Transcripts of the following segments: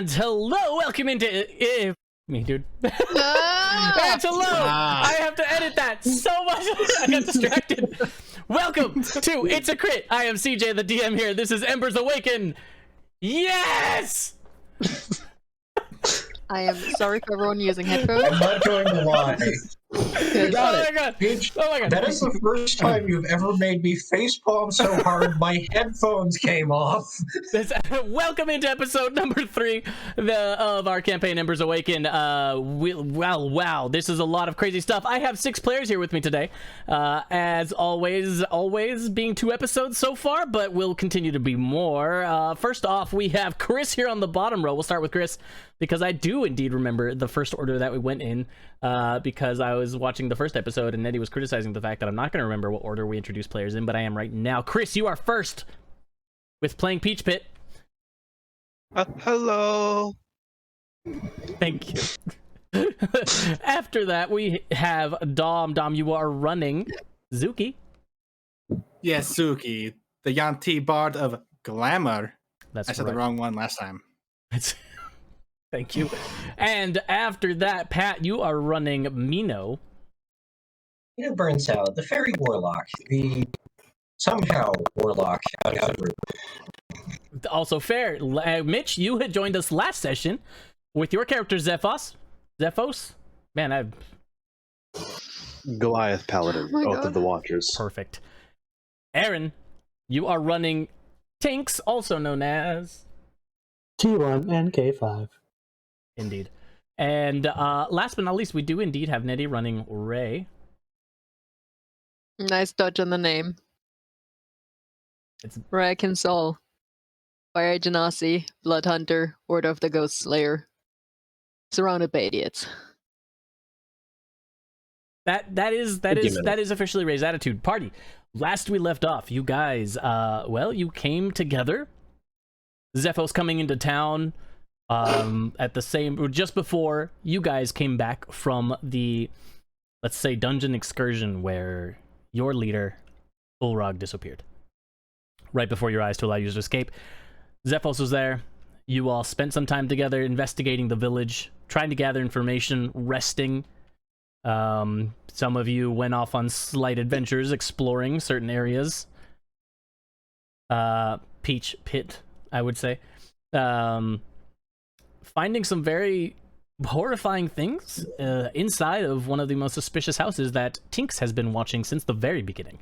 And hello, welcome into me, dude. And hello, Ah. I have to edit that so much. I got distracted. Welcome to It's a Crit. I am CJ, the DM here. This is Embers Awaken. Yes. I am sorry for everyone using headphones. I'm not going to lie. Oh my god. Paige, Oh my god. that is the first time you've ever made me facepalm so hard my headphones came off. Welcome into episode number 3 of our campaign, Embers Awaken. Wow, this is a lot of crazy stuff. I have 6 players here with me today. As always being 2 episodes so far, but will continue to be more. First off, we have Chris here on the bottom row. We'll start with Chris, because I do indeed remember the first order that we went in, because I was watching the first episode and Nedy was criticizing the fact that I'm not going to remember what order we introduced players in, but I am right now. Chris, you are first with playing Peach Pit. Hello. Thank you. After that, we have Dom. Dom, you are running Zuki. Yes, Suki, the Yanti Bard of Glamour. That's I said the wrong one last time. Thank you. And after that, Pat, you are running Mino. Burn Salad, the fairy warlock, the somehow warlock out of group. Also fair. Mitch, you had joined us last session with your character Zephos. Man, Goliath Paladin, Oh my Oath God. of the Watchers. perfect. Aaron, you are running Tinks, also known as T1 and K5. Indeed. And last but not least, we do indeed have Nedy running Ray. Nice dodge on the name. It's Rakin Sol. Fire Genasi, Blood Hunter, Order of the Ghost Slayer. Surrounded by idiots. that is officially Ray's attitude. Party. Last we left off, you guys, you came together. Zephos coming into town at the same, just before you guys came back from the, let's say, dungeon excursion where your leader, Ulrog, disappeared. Right before your eyes to allow you to escape. Zephos was there. You all spent some time together investigating the village, trying to gather information, resting. Some of you went off on slight adventures, exploring certain areas. Peach Pit, I would say. Finding some very horrifying things inside of one of the most suspicious houses that Tinks has been watching since the very beginning.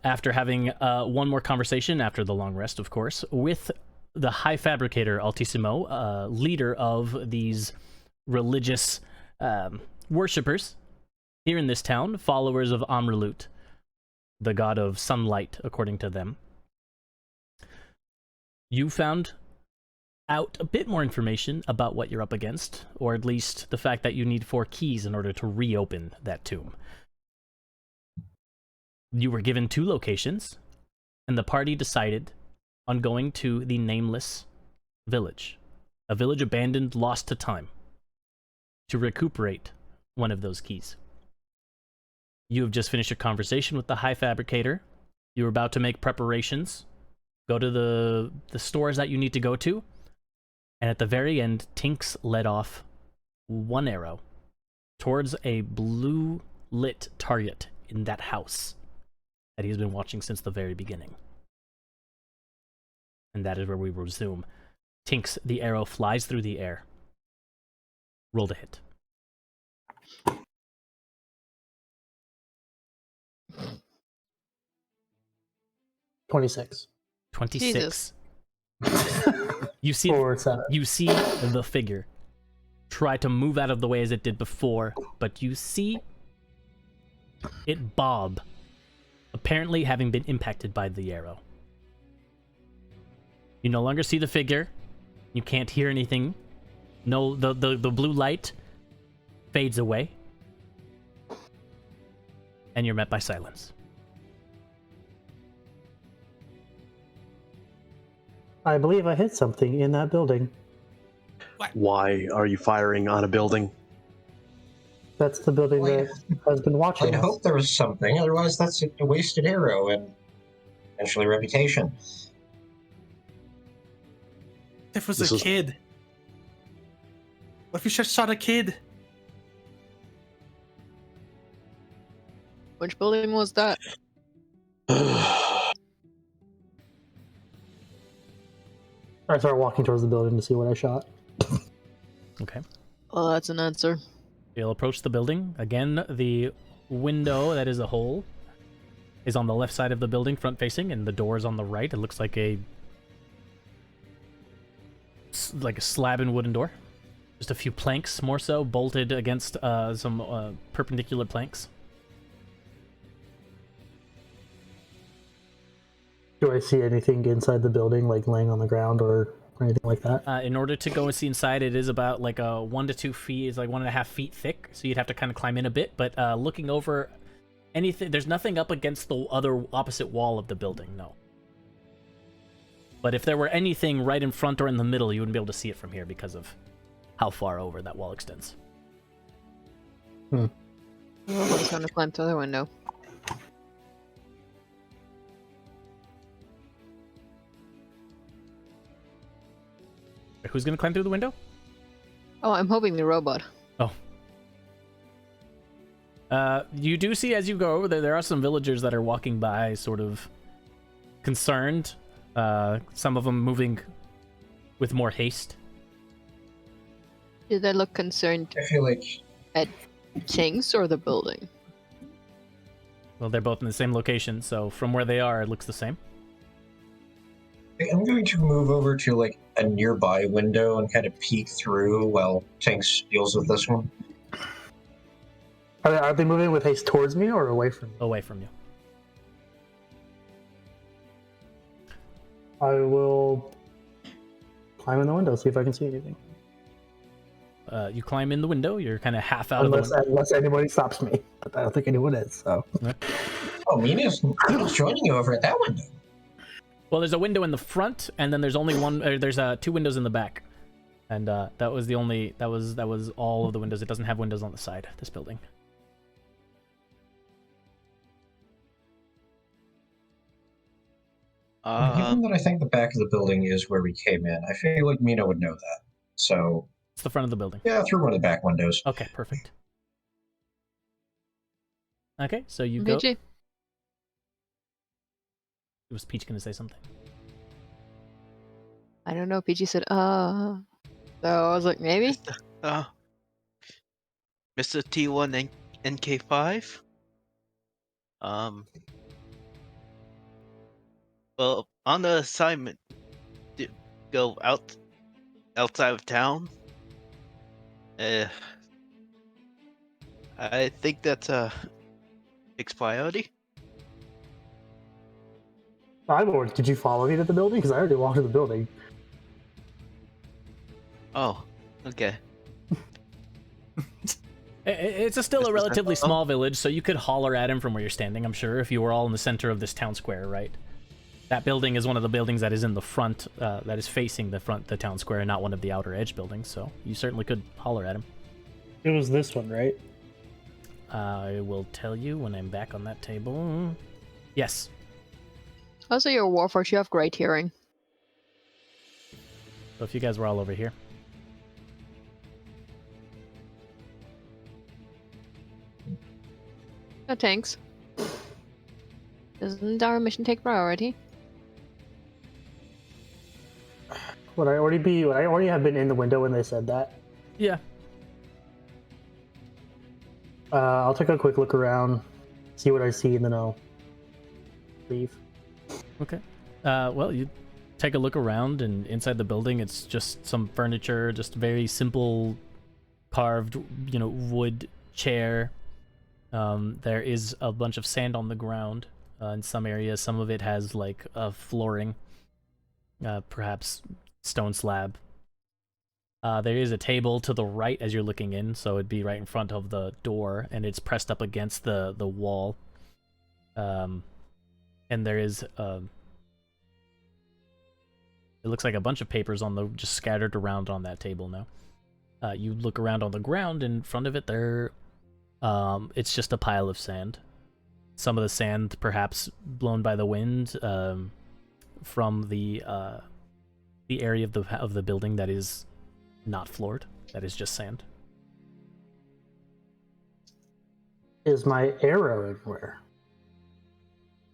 After having one more conversation, after the long rest, of course, with the High Fabricator Altissimo, leader of these religious worshippers here in this town, followers of Amralut, the god of sunlight, according to them. You found out a bit more information about what you're up against, or at least the fact that you need 4 keys in order to reopen that tomb. You were given 2 locations, and the party decided on going to the nameless village, a village abandoned, lost to time, to recuperate one of those keys. You have just finished a conversation with the High Fabricator. You're about to make preparations, go to the stores that you need to go to, and at the very end, Tinks let off one arrow towards a blue-lit target in that house that he's been watching since the very beginning. And that is where we resume. Tinks, the arrow flies through the air. Roll to hit. $26. 26. You see, Or 7. you see the figure try to move out of the way as it did before, but you see it bob, apparently having been impacted by the arrow. You no longer see the figure. You can't hear anything. No, the blue light fades away, and you're met by silence. I believe I hit something in that building. Why are you firing on a building? That's the building that has been watching I'd us. hope there was something, otherwise that's a wasted arrow and eventually reputation. If it was This a was- kid. What if you just shot a kid? Which building was that? I start walking towards the building to see what I shot. Okay. Well, that's an answer. You'll approach the building. Again, the window that is a hole is on the left side of the building, front facing, and the door is on the right. It looks like a slab and wooden door. Just a few planks, more so, bolted against some perpendicular planks. Do I see anything inside the building, like laying on the ground or anything like that? In order to go and see inside, it is about like 1 to 2 feet. It's like 1.5 feet thick, so you'd have to kind of climb in a bit. But looking over anything, there's nothing up against the other opposite wall of the building, no. But if there were anything right in front or in the middle, you wouldn't be able to see it from here because of how far over that wall extends. I'm just gonna climb through the window. Who's gonna climb through the window? Oh, I'm hoping the robot. Oh. You do see as you go over there are some villagers that are walking by, sort of concerned. Some of them moving with more haste. Did they look concerned I feel like at things or the building? Well, they're both in the same location, so from where they are, it looks the same. I'm going to move over to like a nearby window and kind of peek through while Tanks deals with this one. Are they moving with haste towards me or away from me? Away from you. I will climb in the window, see if I can see anything. You climb in the window. You're kind of half out of the window. Unless anybody stops me. But I don't think anyone is, so. Oh, Mina's joining you over at that window. Well, there's a window in the front, and then there's only one. There's 2 windows in the back, and that was the only. That was all of the windows. It doesn't have windows on the side. This building. Given that I think the back of the building is where we came in, I feel like Mina would know that. So It's the front of the building. yeah, through one of the back windows. Okay, perfect. Okay, so you go. PG? Was Peach gonna say something? I don't know. PG said, So I was like, maybe? Mr. T1 and NK5. Well, on the assignment to go outside of town. I think that's a fixed priority. Did you follow me to the building? Because I already walked to the building. Oh, okay. It's still a relatively small village, so you could holler at him from where you're standing, I'm sure, if you were all in the center of this town square, right? That building is one of the buildings that is in the front, that is facing the town square, and not one of the outer edge buildings, so you certainly could holler at him. It was this one, right? I will tell you when I'm back on that table. Yes. Also, you're a warforged, you have great hearing. So if you guys were all over here. No tanks. Doesn't our mission take priority? Would I already have been in the window when they said that? Yeah. I'll take a quick look around, see what I see, and then I'll leave. Okay. Well, you take a look around, and inside the building, it's just some furniture, just very simple carved, wood chair. There is a bunch of sand on the ground in some areas. Some of it has like flooring, perhaps stone slab. There is a table to the right as you're looking in, so it'd be right in front of the door, and it's pressed up against the wall. And there is it looks like a bunch of papers just scattered around on that table now. You look around on the ground in front of it. It's just a pile of sand. Some of the sand perhaps blown by the wind from the the area of the building that is not floored, that is just sand. Is my arrow everywhere?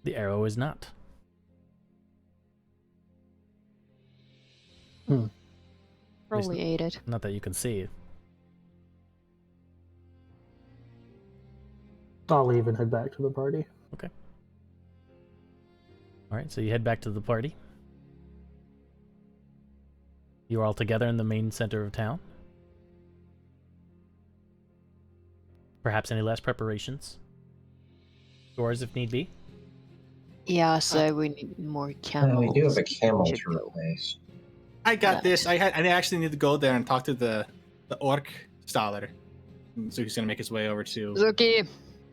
The arrow is not. Probably ate it. Not that you can see. I'll leave and head back to the party. Alright, so you head back to the party. You are all together in the main center of town. Perhaps any last preparations? Yours if need be. Yeah, so we need more camels. We do have a camel Should to go. replace. I got Yeah. this. I actually need to go there and talk to the orc staller. So he's gonna make his way over to. Zuki, I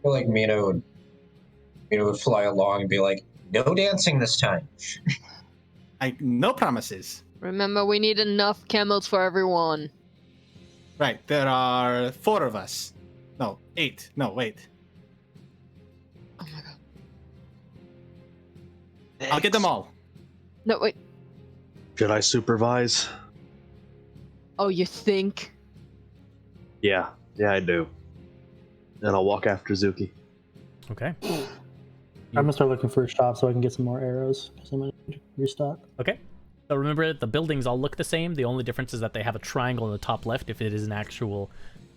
feel like Mina would fly along and be like, "No dancing this time." No promises. remember we need enough camels for everyone. Right, there are 4 of us. No, 8. No, wait. Oh my god. I'll get them all. No, wait. Should I supervise? Oh, you think? Yeah, I do. And I'll walk after Zuki. Okay. I'm gonna start looking for a shop so I can get some more arrows because I'm gonna restock. Okay. So remember, the buildings all look the same. The only difference is that they have a triangle in the top left if it is an actual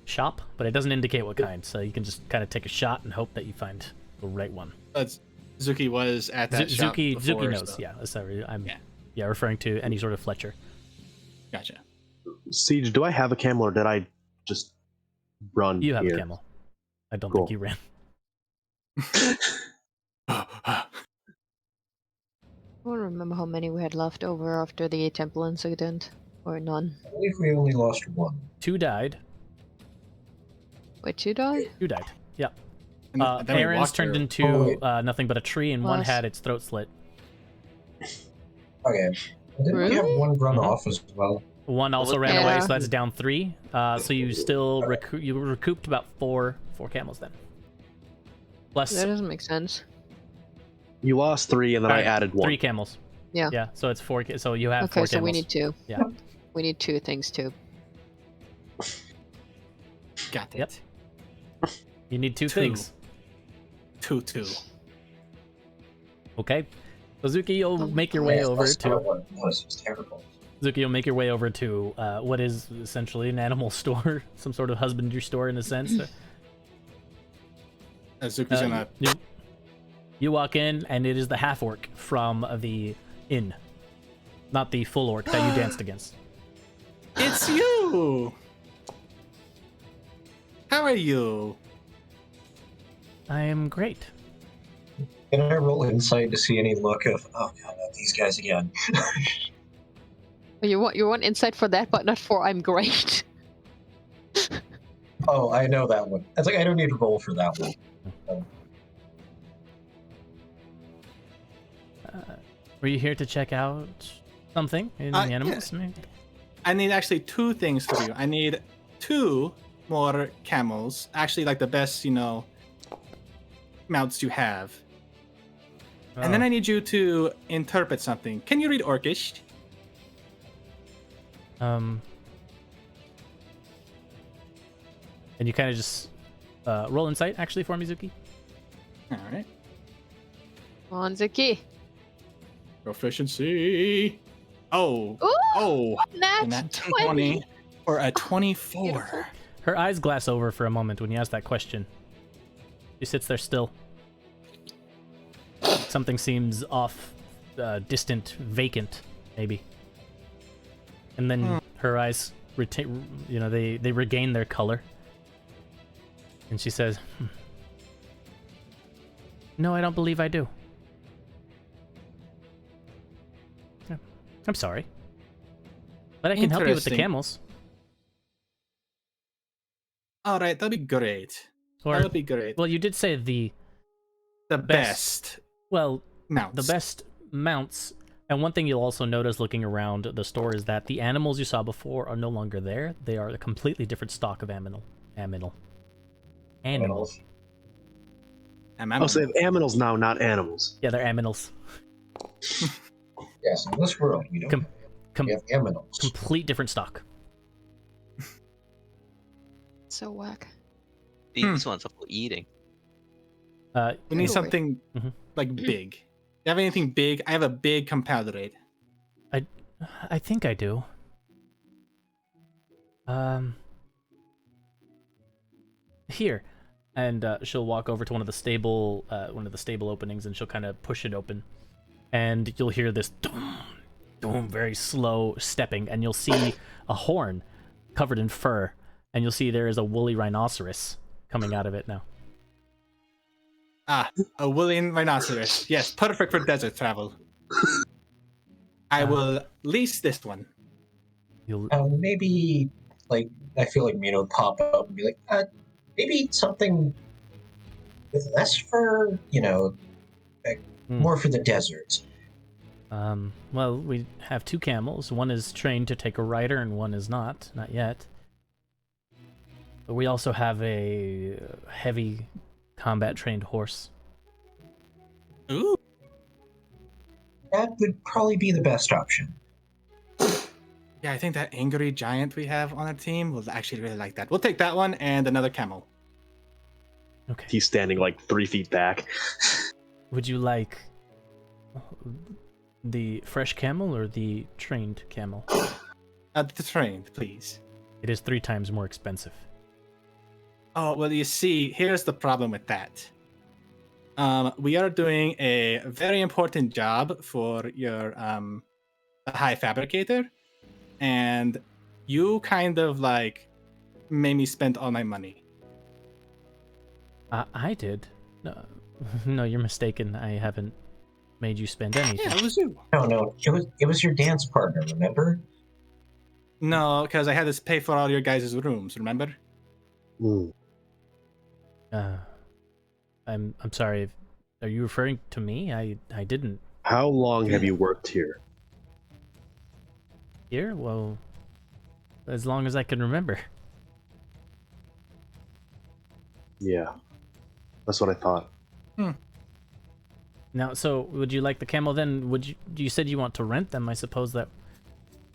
shop, but it doesn't indicate what kind. So you can just kind of take a shot and hope that you find the right one. Zuki was at that shop Zuki before, knows. so- Yeah, sorry, I'm Yeah. referring to any sort of Fletcher. Gotcha. Siege, do I have a camel or did I just run You have here? a camel. I don't Cool. think you ran. I don't remember how many we had left over after the temple incident. Or none. I believe we only lost 1. 2 died. Wait, 2 died? 2 died. Yeah. And then we Aaron's walked turned her. into nothing but a tree, and one Was- had its throat slit. Okay. Didn't we have Really? 1 run Mhm. off as well? One also look- ran away, Yeah. so that's down 3. So you still you recouped about 4 camels then. Plus That doesn't make sense. You lost 3 and then I Alright, added 1. 3 camels. Yeah. Yeah. So it's 4. So you have 4 Okay, so camels. we need 2. Yeah. We need 2 things too. Got it. Yep. You need 2 2. things. 2. Okay. So Zuki, you'll Oh, make your way Yes, over that's to not what it was. It's terrible. Zuki, you'll make your way over to what is essentially an animal store, some sort of husbandry store in a sense. Zuki's gonna. You walk in, and it is the half orc from the inn, not the full orc that you danced against. It's you. How are you? I am great. Can I roll insight to see any look of, oh god, not these guys again? You want insight for that, but not for I'm great. Oh, I know that one. It's like I don't need to roll for that one. Were you here to check out something in the animals? Maybe? I need actually 2 things for you. I need 2 more camels. Actually, like the best, mounts you have. And then Oh. I need you to interpret something. Can you read Orcish? And you kind of just roll insight actually for me, Zuki. All right. On Zuki. Proficiency. Oh. Ooh, Oh. nat And that 20. or a 24. Beautiful. Her eyes glass over for a moment when you ask that question. She sits there still. Something seems off, distant, vacant, maybe. And then her eyes they regain their color. And she says, "No, I don't believe I do. I'm sorry. But I can help you with the Interesting. camels. All right, that'd be great. Or, That would be great. well, you did say the best well, mounts. the best mounts. And one thing you'll also notice looking around the store is that the animals you saw before are no longer there. They are a completely different stock of aminal. Animals. Oh, so they have aminals now, not animals. Yeah, they're aminals. Yes, in this world, we don't. We have aminals. complete different stock. So whack. These ones are for eating. We need Cool. something Mhm. like big. You have anything big? I have a big compound rate. I think I do. Here, and she'll walk over to one of the stable openings, and she'll kind of push it open, and you'll hear this dum, dum, very slow stepping, and you'll see a horn covered in fur, and you'll see there is a woolly rhinoceros coming out of it now. Ah, a woolly rhinoceros. Yes, perfect for desert travel. I will lease this one. You'll Maybe, like, I feel like Mino would pop up and be like, maybe something with less fur, more for the desert. well, we have 2 camels. One is trained to take a rider, and one is not yet. But we also have a heavy combat-trained horse. Ooh. That would probably be the best option. Yeah, I think that angry giant we have on our team will actually really like that. We'll take that one and another camel. Okay. He's standing like 3 feet back. Would you like the fresh camel or the trained camel? The trained, please. It is 3 times more expensive. Oh, well, you see, here's the problem with that. We are doing a very important job for your high fabricator, and you kind of like made me spend all my money. I did. No, no, you're mistaken. I haven't made you spend anything. Yeah, it was you. No, it was your dance partner, remember? No, because I had to pay for all your guys' rooms, remember? Mm. I'm sorry. Are you referring to me? I didn't. How long have you worked here? Here? Well, as long as I can remember. Yeah, that's what I thought. Now, so would you like the camel then? You said you want to rent them? I suppose that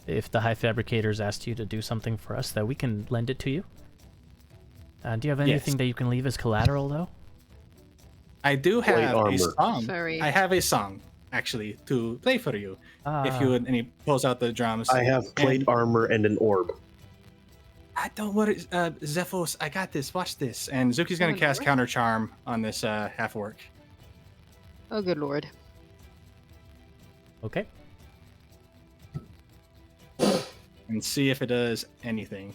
if the high fabricators asked you to do something for us, that we can lend it to you. Do you have anything Yes. that you can leave as collateral, though? I do Plate have a armor. song. Very. I have a song, actually, to play for you. If you would, and he pulls out the drums. I have plate And- armor and an orb. Don't worry, Zephos, I got this. Watch this. And Zuki's gonna Oh, cast Lord. Counter Charm on this half orc. Oh, good lord. Okay. And see if it does anything.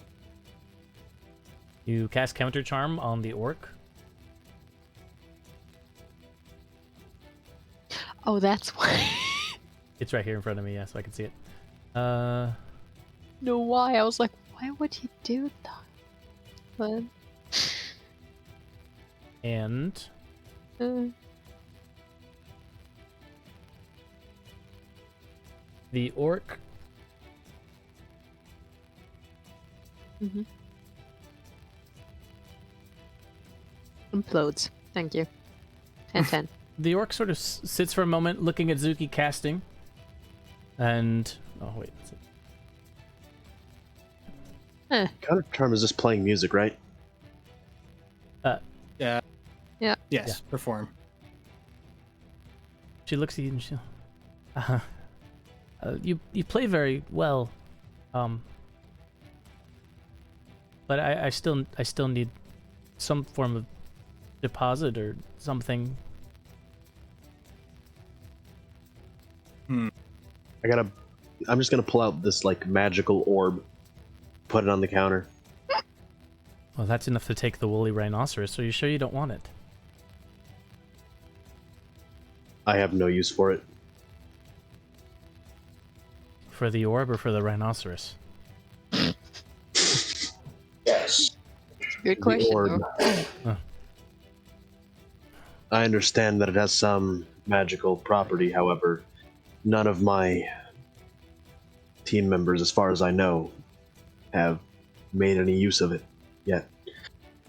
You cast Counter Charm on the orc. Oh, that's why. It's right here in front of me, yeah, so I can see it. No, why? I was like, why would he do that? But And the orc implodes. Thank you. 10-10. the orc sort of sits for a moment looking at Zuki casting. And oh wait. Counter Charm is just playing music, right? Yeah. Yeah. Yes, perform. She looks at you and she you play very well. But I still need some form of deposit or something. I'm just gonna pull out this like magical orb, put it on the counter. Well, that's enough to take the woolly rhinoceros. So you sure you don't want it? I have no use for it. For the orb or for the rhinoceros? Yes. Good The question. orb. though. I understand that it has some magical property, however, none of my team members, as far as I know, have made any use of it yet.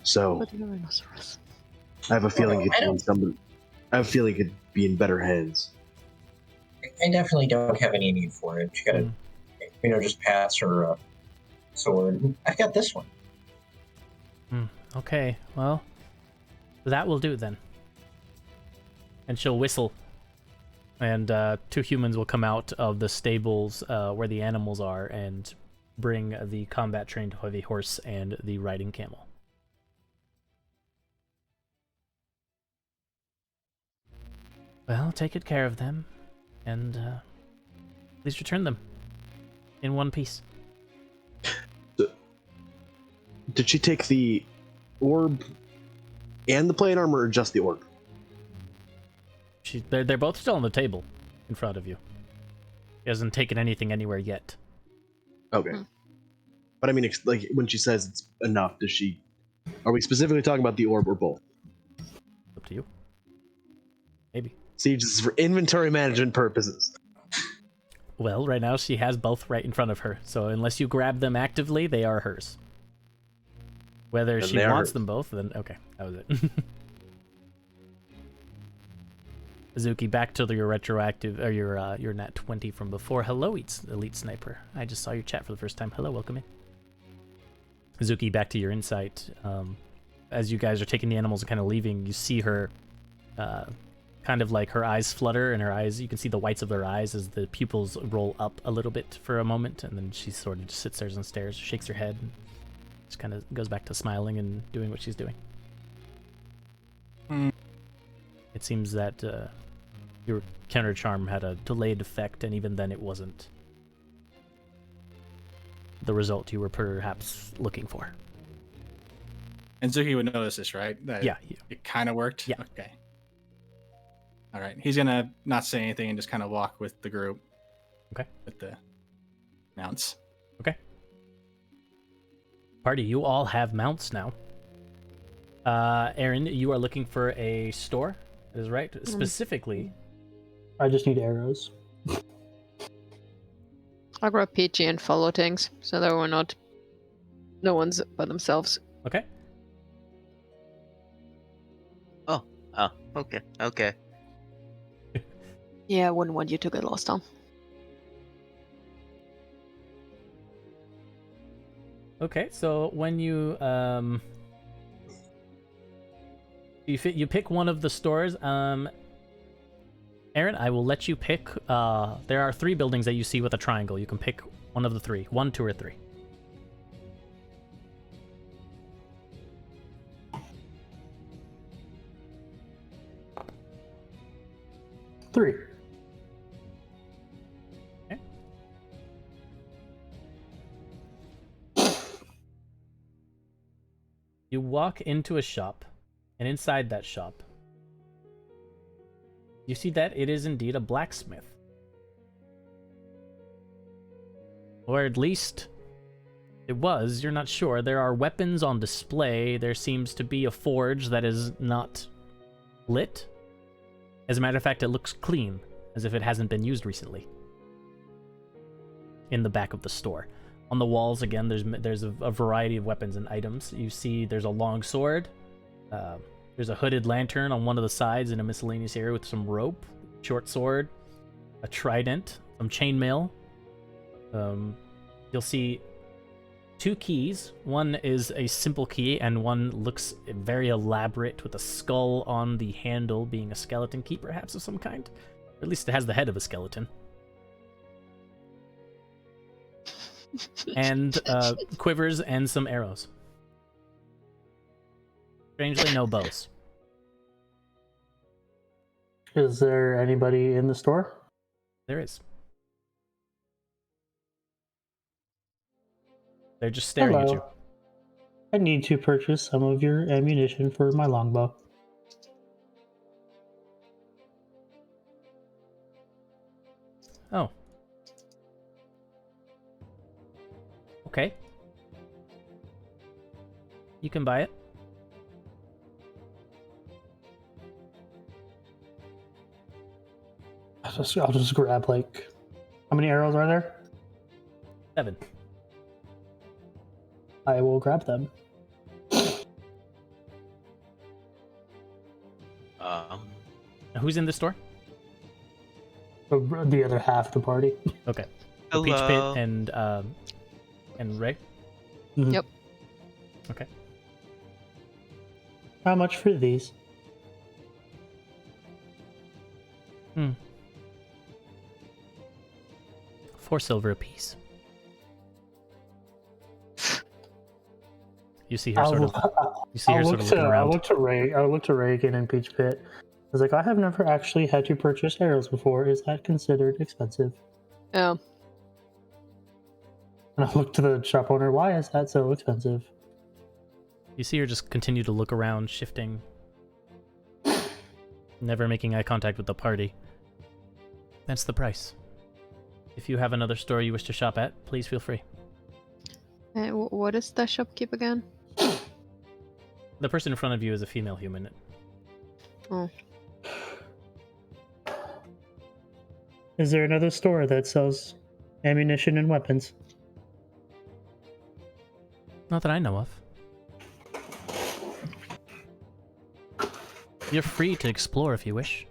So But the rhinoceros. I have a feeling Well, it could be in some. I have a feeling it could be in better hands. I definitely don't have any need for it. You gotta just pats her sword. I've got this one. Okay, well, that will do then. And she'll whistle. And 2 humans will come out of the stables where the animals are and bring the combat-trained heavy horse and the riding camel. Well, take good care of them, and please return them in one piece. Did she take the orb and the plate armor, or just the orb? They're both still on the table in front of you. She hasn't taken anything anywhere yet. Okay. But I mean, like, when she says it's enough, does she... Are we specifically talking about the orb or both? Up to you. Maybe. See, just for inventory management purposes. Well, right now she has both right in front of her, so unless you grab them actively, they are hers. Whether Then she they are wants hers. them both, then okay, that was it. Azuki, back to your retroactive, or your nat 20 from before. Hello, Elite Sniper. I just saw your chat for the first time. Hello, welcome in. Azuki, back to your insight. As you guys are taking the animals and kind of leaving, you see her, kind of like her eyes flutter, and her eyes, you can see the whites of her eyes as the pupils roll up a little bit for a moment, and then she sort of just sits there and stares, shakes her head, and just kind of goes back to smiling and doing what she's doing. It seems that your counter charm had a delayed effect, and even then it wasn't the result you were perhaps looking for. And Zuki would notice this, right? That Yeah. it kind of worked? Yeah. Okay. All right. He's going to not say anything and just kind of walk with the group. Okay. With the mounts. Okay. Party, you all have mounts now. Aaron, you are looking for a store. That is right. Specifically, I just need arrows. I'll grab Peachy and follow things so that we're not. No one's by themselves. okay. Oh, okay. Yeah, I wouldn't want you to get lost, Tom. Okay, so when you you pick one of the stores, Aaron, I will let you pick. There are 3 buildings that you see with a triangle. You can pick one of the 3, 1, 2, or 3. Three. Okay. You walk into a shop, and inside that shop, you see that it is indeed a blacksmith. Or at least it was, you're not sure. There are weapons on display. There seems to be a forge that is not lit. As a matter of fact, it looks clean, as if it hasn't been used recently. In the back of the store. On the walls, again, there's a variety of weapons and items. You see there's a long sword. There's a hooded lantern on one of the sides in a miscellaneous area with some rope, short sword, a trident, some chainmail. You'll see 2 keys. One is a simple key, and one looks very elaborate with a skull on the handle, being a skeleton key, perhaps, of some kind. Or at least it has the head of a skeleton. And quivers and some arrows. Strangely, no bows. Is there anybody in the store? There is. They're just staring at you. I need to purchase some of your ammunition for my longbow. Oh. Okay. You can buy it. I'll just grab, like, how many arrows are there? 7. I will grab them. Who's in the store? The other half of the party. Okay. Peach Pit Hello. and Ray. Mhm. Yep. Okay. How much for these? 4 silver apiece. You see her sort of. You see her sort of looking I'll around. look to Ray. I'll look to Ray again in Peach Pit. I was like, I have never actually had to purchase arrows before. Is that considered expensive? Oh, And I look to the shop owner. Why is that so expensive? You see her just continue to look around, shifting, never making eye contact with the party. That's the price. If you have another store you wish to shop at, please feel free. what is the shopkeep again? The person in front of you is a female human. Oh, Is there another store that sells ammunition and weapons? Not that I know of. You're free to explore if you wish.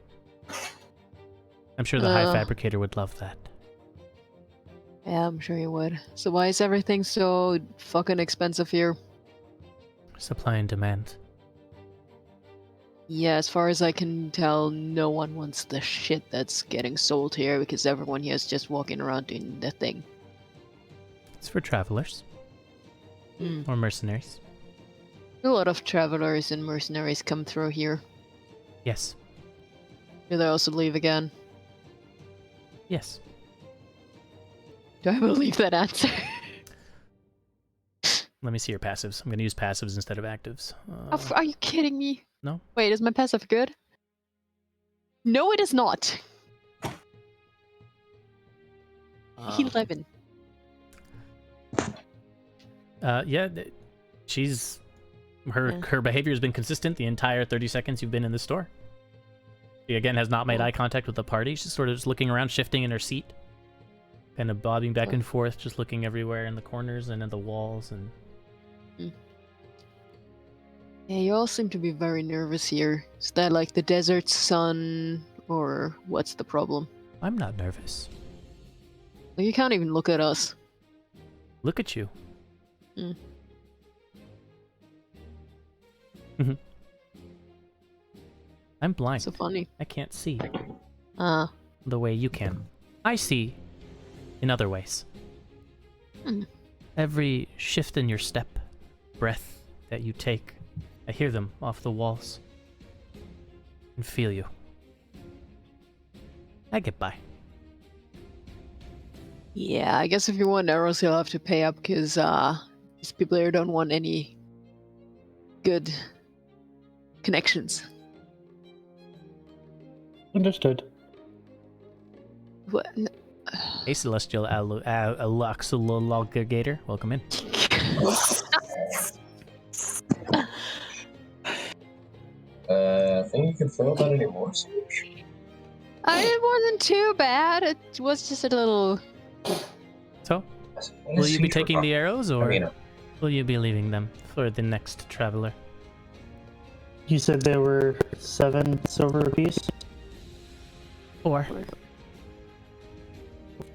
I'm sure the High Fabricator would love that. yeah, I'm sure you would. So why is everything so fucking expensive here? Supply and demand. Yeah, as far as I can tell, no one wants the shit that's getting sold here because everyone here is just walking around doing the thing. It's for travelers. Mm. Or mercenaries. A lot of travelers and mercenaries come through here. Yes. Do they also leave again? Yes. Do I believe that answer? Let me see your passives. I'm going to use passives instead of actives. Are you kidding me? No. Wait, is my passive good? No, it is not. 11. Yeah, she's her behavior has been consistent the entire 30 seconds you've been in the store. She again has not made eye contact with the party. She's sort of just looking around, shifting in her seat, kind of bobbing back and forth, just looking everywhere in the corners and at the walls. And Yeah, you all seem to be very nervous here. Is that like the desert sun, or what's the problem? I'm not nervous. Like, you can't even look at us. Look at you. Mm. I'm blind. So funny. I can't see Ah. the way you can. I see in other ways. Hmm. Every shift in your step, breath that you take, I hear them off the walls and feel you. I get by. Yeah, I guess if you want arrows, you'll have to pay up because these people here don't want any good connections. Understood. What? Hey, Celestial Aluxolologator, welcome in. I think you can fill that anymore. It wasn't too bad. It was just a little. So, will you be taking the arrows, or will you be leaving them for the next traveler? You said there were 7 silver apiece? 4.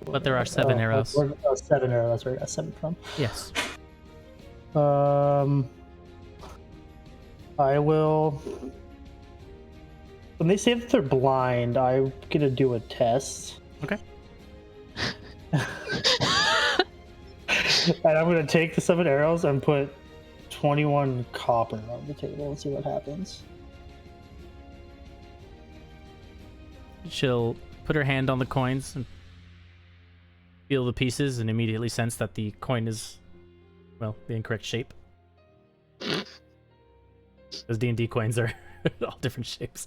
But there are 7 arrows. 7 arrows. That's where I got 7 from. Yes. I will. When they say that they're blind, I'm gonna do a test. Okay. And I'm gonna take the 7 arrows and put 21 copper on the table and see what happens. She'll put her hand on the coins and feel the pieces and immediately sense that the coin is, well, the incorrect shape. Those D&D coins are all different shapes.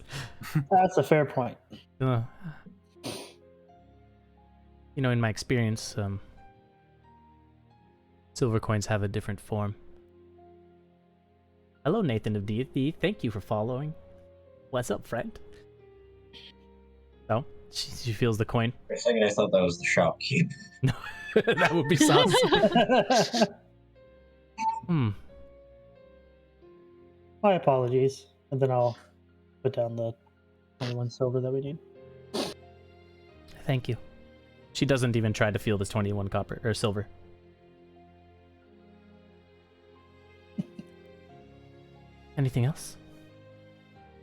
That's a fair point. You know, in my experience, silver coins have a different form. Hello, Nathan of D&D. Thank you for following. What's up, friend? Oh, she feels the coin. For a second, I thought that was the shopkeep. No, that would be sauce. My apologies. And then I'll put down the 21 silver that we need. Thank you. She doesn't even try to feel this 21 copper or silver. Anything else?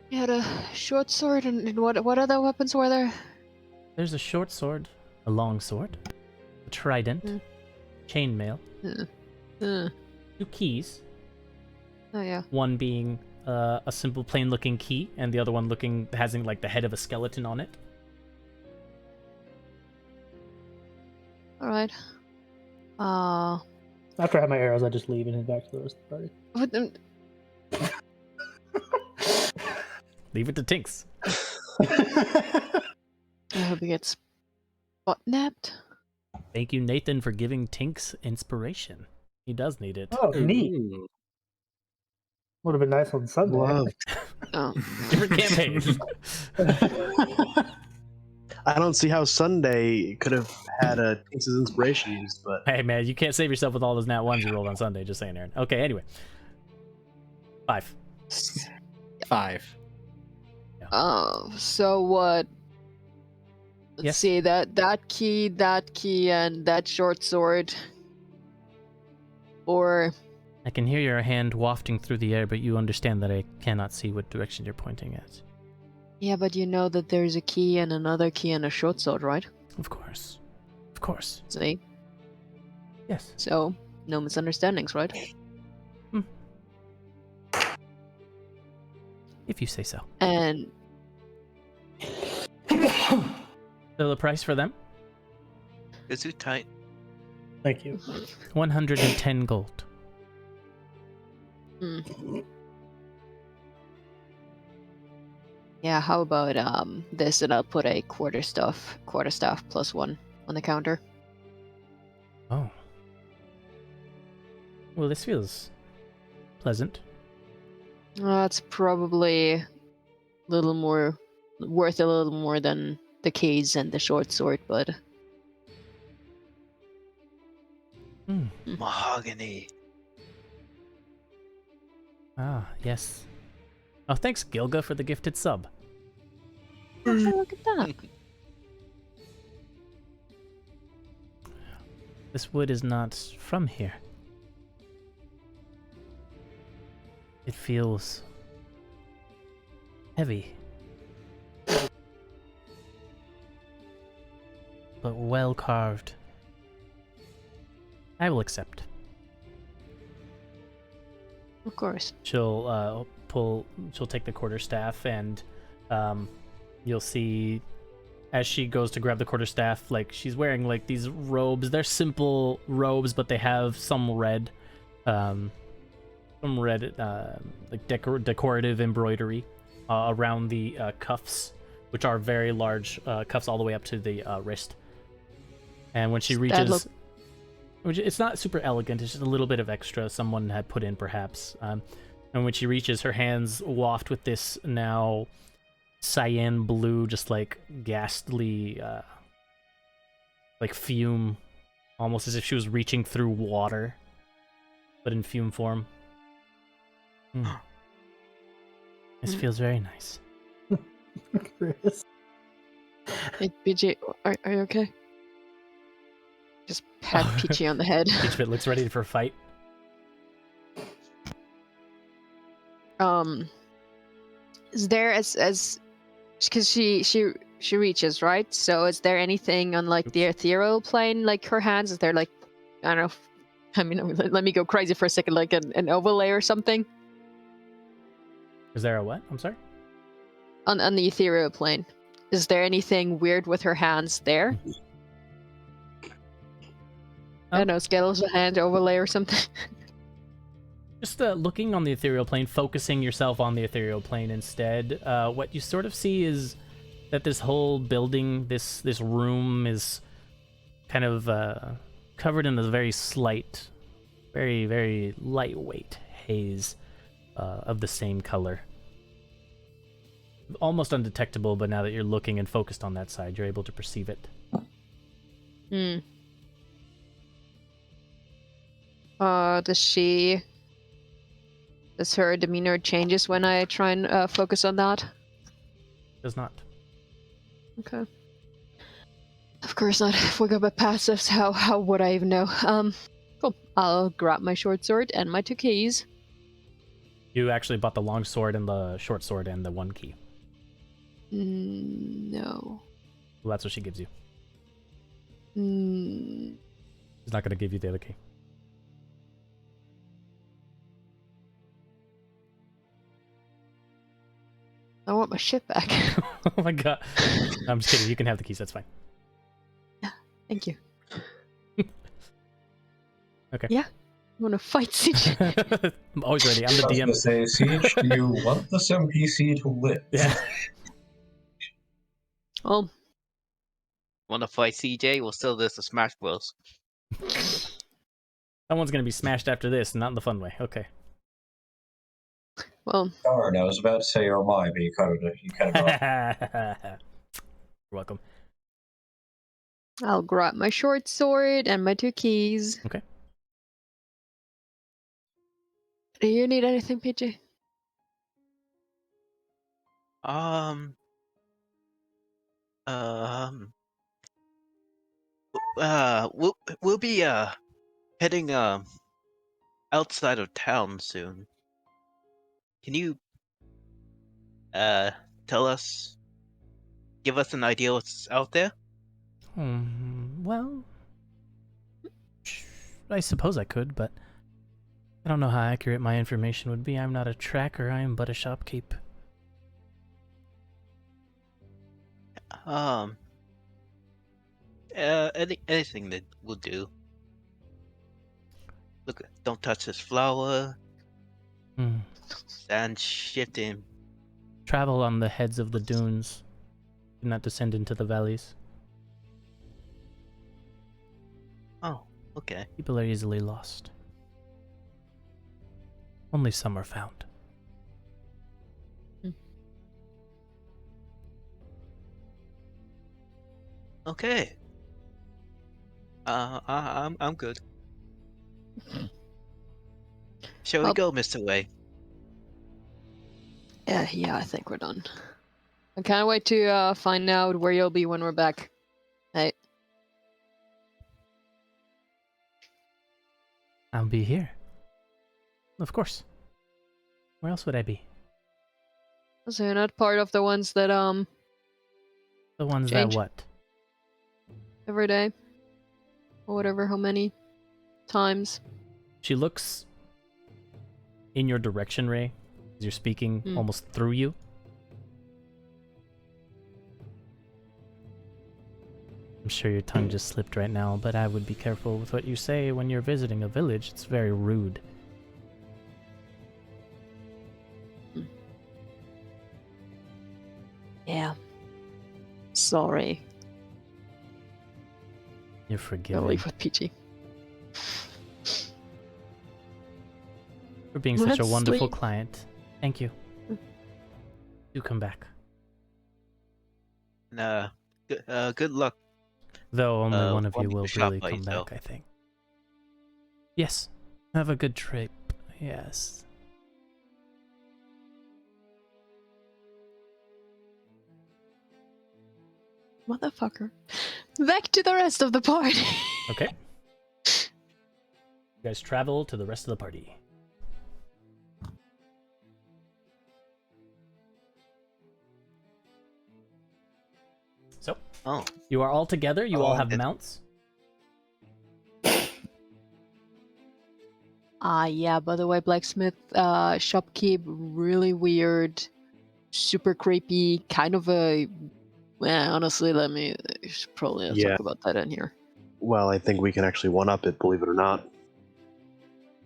You had a short sword, and what other weapons were there? There's a short sword, a long sword, a trident, chainmail, Uh, 2 keys. oh yeah. One being a simple plain-looking key, and the other one having like the head of a skeleton on it. All right. After I have my arrows, I just leave and head back to the rest of the What the- Leave it to Tinks. party. I hope he gets butt napped. Thank you, Nathan, for giving Tinks inspiration. He does need it. Oh, neat. Ooh. Would have been nice on Sunday. Love. Oh. Different campaign. I don't see how Sunday could have had a Tinks' inspiration used, but Hey, man, you can't save yourself with all those nat ones you rolled on Sunday. Just saying, Aaron. Okay, anyway. 5. 5. So what? Let's Yes. see, that key, and that short sword. Or I can hear your hand wafting through the air, but you understand that I cannot see what direction you're pointing at. yeah, but you know that there's a key and another key and a short sword, right? Of course. Of course. See? Yes. So no misunderstandings, right? If you say so. And So the price for them? Is too tight. Thank you. 110 gold. yeah, how about this, and I'll put a quarterstaff +1 on the counter. Oh. Well, this feels pleasant. That's probably a little more worth a little more than the keys and the short sword, but Mahogany. Ah, yes. Oh, thanks, Gilga, for the gifted sub. look at that. This wood is not from here. It feels heavy. But well carved. I will accept. Of course. She'll take the quarterstaff, and you'll see as she goes to grab the quarterstaff, like she's wearing like these robes. They're simple robes, but they have some red like decorative embroidery around the cuffs, which are very large cuffs all the way up to the wrist. And when she reaches, which it's not super elegant, it's just a little bit of extra someone had put in perhaps. And when she reaches, her hands waft with this now cyan blue, just like ghastly, like fume, almost as if she was reaching through water, but in fume form. This feels very nice. Chris. Hey, BJ, are you okay? Just pat Peachy on the head. Peachpit looks ready for a fight. Is there as because she reaches, right? So is there anything on like the ethereal plane, like her hands? Is there like, I don't know, I mean, let me go crazy for a second, like an overlay or something Is there a what? I'm sorry? on the ethereal plane? Is there anything weird with her hands there? I don't know, skeletal hand overlay or something. Just looking on the ethereal plane, focusing yourself on the ethereal plane instead, what you sort of see is that this whole building, this room is kind of covered in a very slight, very, very lightweight haze of the same color. Almost undetectable, but now that you're looking and focused on that side, you're able to perceive it. Does her demeanor changes when I try and focus on that? Does not. Okay. course not. If we go by passives, how would I even know? Cool. I'll grab my short sword and my 2 keys. You actually bought the long sword and the short sword and the 1 key. No. Well, that's what she gives you. Mm, She's not going to give you the other key. I want my shit back. Oh my god. I'm just kidding. You can have the keys. That's fine. Thank you. Okay. Yeah. I want to fight Siege. I'm always ready. I'm the I was DM. gonna say, Siege, do you want this NPC to live? Yeah. Well, Wanna fight CJ? Well, still there's the Smash Bros. Someone's going to be smashed after this, not in the fun way. Okay. well, Darn, I was about to say oh my, but you cut it off. You're welcome. I'll grab my short sword and my 2 keys. Okay. Do you need anything, PJ? We'll be heading outside of town soon. Can you tell us, give us an idea what's out there? Well, I suppose I could, but I don't know how accurate my information would be. I'm not a tracker, I am but a shopkeep. Anything that will do. Look, don't touch this flower. Sand shifting. Travel on the heads of the dunes. Do not descend into the valleys. Oh, okay. People are easily lost. Only some are found. Okay. I'm good. Shall we go, Mr. Wei? Yeah, I think we're done. I can't wait to find out where you'll be when we're back. Hey. I'll be here. Of course. Where else would I be? So you're not part of the ones that The ones Change. that what? every day or whatever, how many times? She looks in your direction, Ray, as you're speaking almost through you. I'm sure your tongue just slipped right now, but I would be careful with what you say when you're visiting a village. It's very rude. Yeah. Sorry. You're I'll forgiven. leave with PG. For being such a That's wonderful sweet. client. Thank you. Do come back. Good luck. Though only one of you wanting to will shop really by come yourself. back, I think. Yes. Have a good trip. Yes. Motherfucker. Back to the rest of the party. Okay. You guys travel to the rest of the party. So, Oh, you are all together. You all have mounts. Yeah, by the way, blacksmith, shopkeep, really weird, super creepy, kind of a... Well, honestly, we should probably Yeah. talk about that in here. Well, I think we can actually one-up it, believe it or not.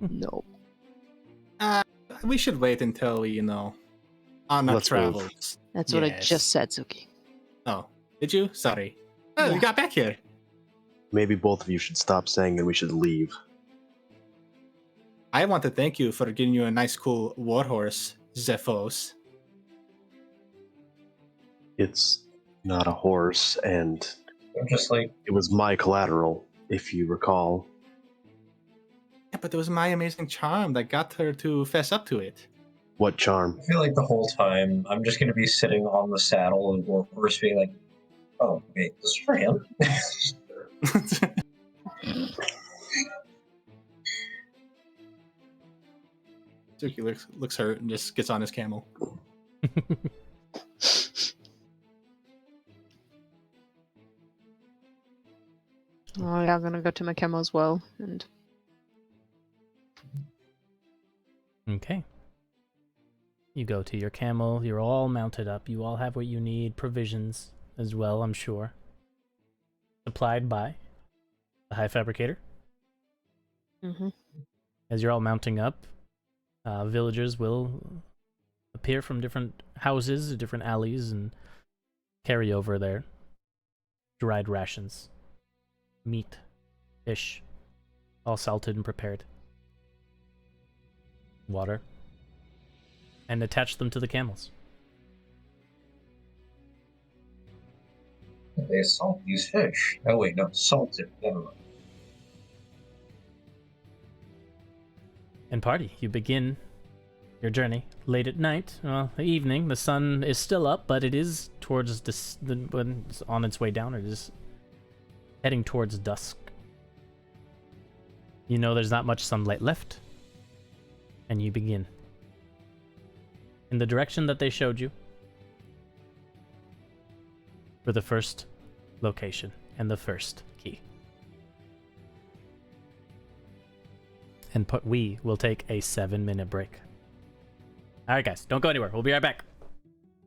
No. We should wait until we, on our Let's move. travels. That's what I Yes. just said, Suki. Oh, did you? Sorry. Oh, Yeah. we got back here. Maybe both of you should stop saying and we should leave. I want to thank you for giving you a nice, cool warhorse, Zephos. It's not a horse, and I'm just like, it was my collateral, if you recall. Yeah, but it was my amazing charm that got her to fess up to it. What charm? I feel like the whole time I'm just gonna be sitting on the saddle and warhorse being like, Oh, wait, this is for him? Suki looks hurt and just gets on his camel. Oh, yeah, I'm gonna go to my camel as well. And Okay. You go to your camel, you're all mounted up, you all have what you need, provisions as well, I'm sure. Supplied by the High Fabricator. As you're all mounting up, villagers will appear from different houses, different alleys, and carry over their dried rations. Meat, fish, all salted and prepared. Water. And attach them to the camels. They salt these fish. Oh wait, no, salted. Never mind. And party, you begin your journey late at night. Well, the evening, the sun is still up, but it is towards when it's on its way down. It is heading towards dusk. You know there's not much sunlight left, and you begin in the direction that they showed you for the first location and the first key. And we will take a 7-minute break. Alright guys, don't go anywhere. We'll be right back.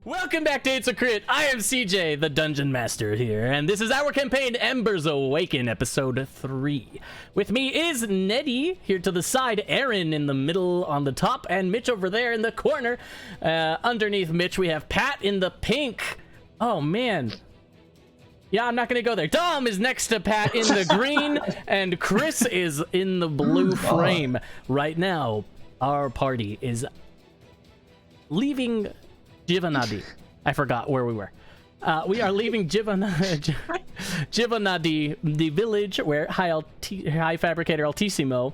Welcome back to It's a Crit. I am CJ, the Dungeon Master here, and this is our campaign, Embers Awaken, episode 3. With me is Nedy, here to the side, Aaron in the middle on the top, and Mitch over there in the corner. Underneath Mitch, we have Pat in the pink. Oh, man. Yeah, I'm not going to go there. Dom is next to Pat in the green, and Chris is in the blue frame. Right now, our party is leaving Nedy. I forgot where we were. We are leaving Nedy, the village where High Fabricator Altissimo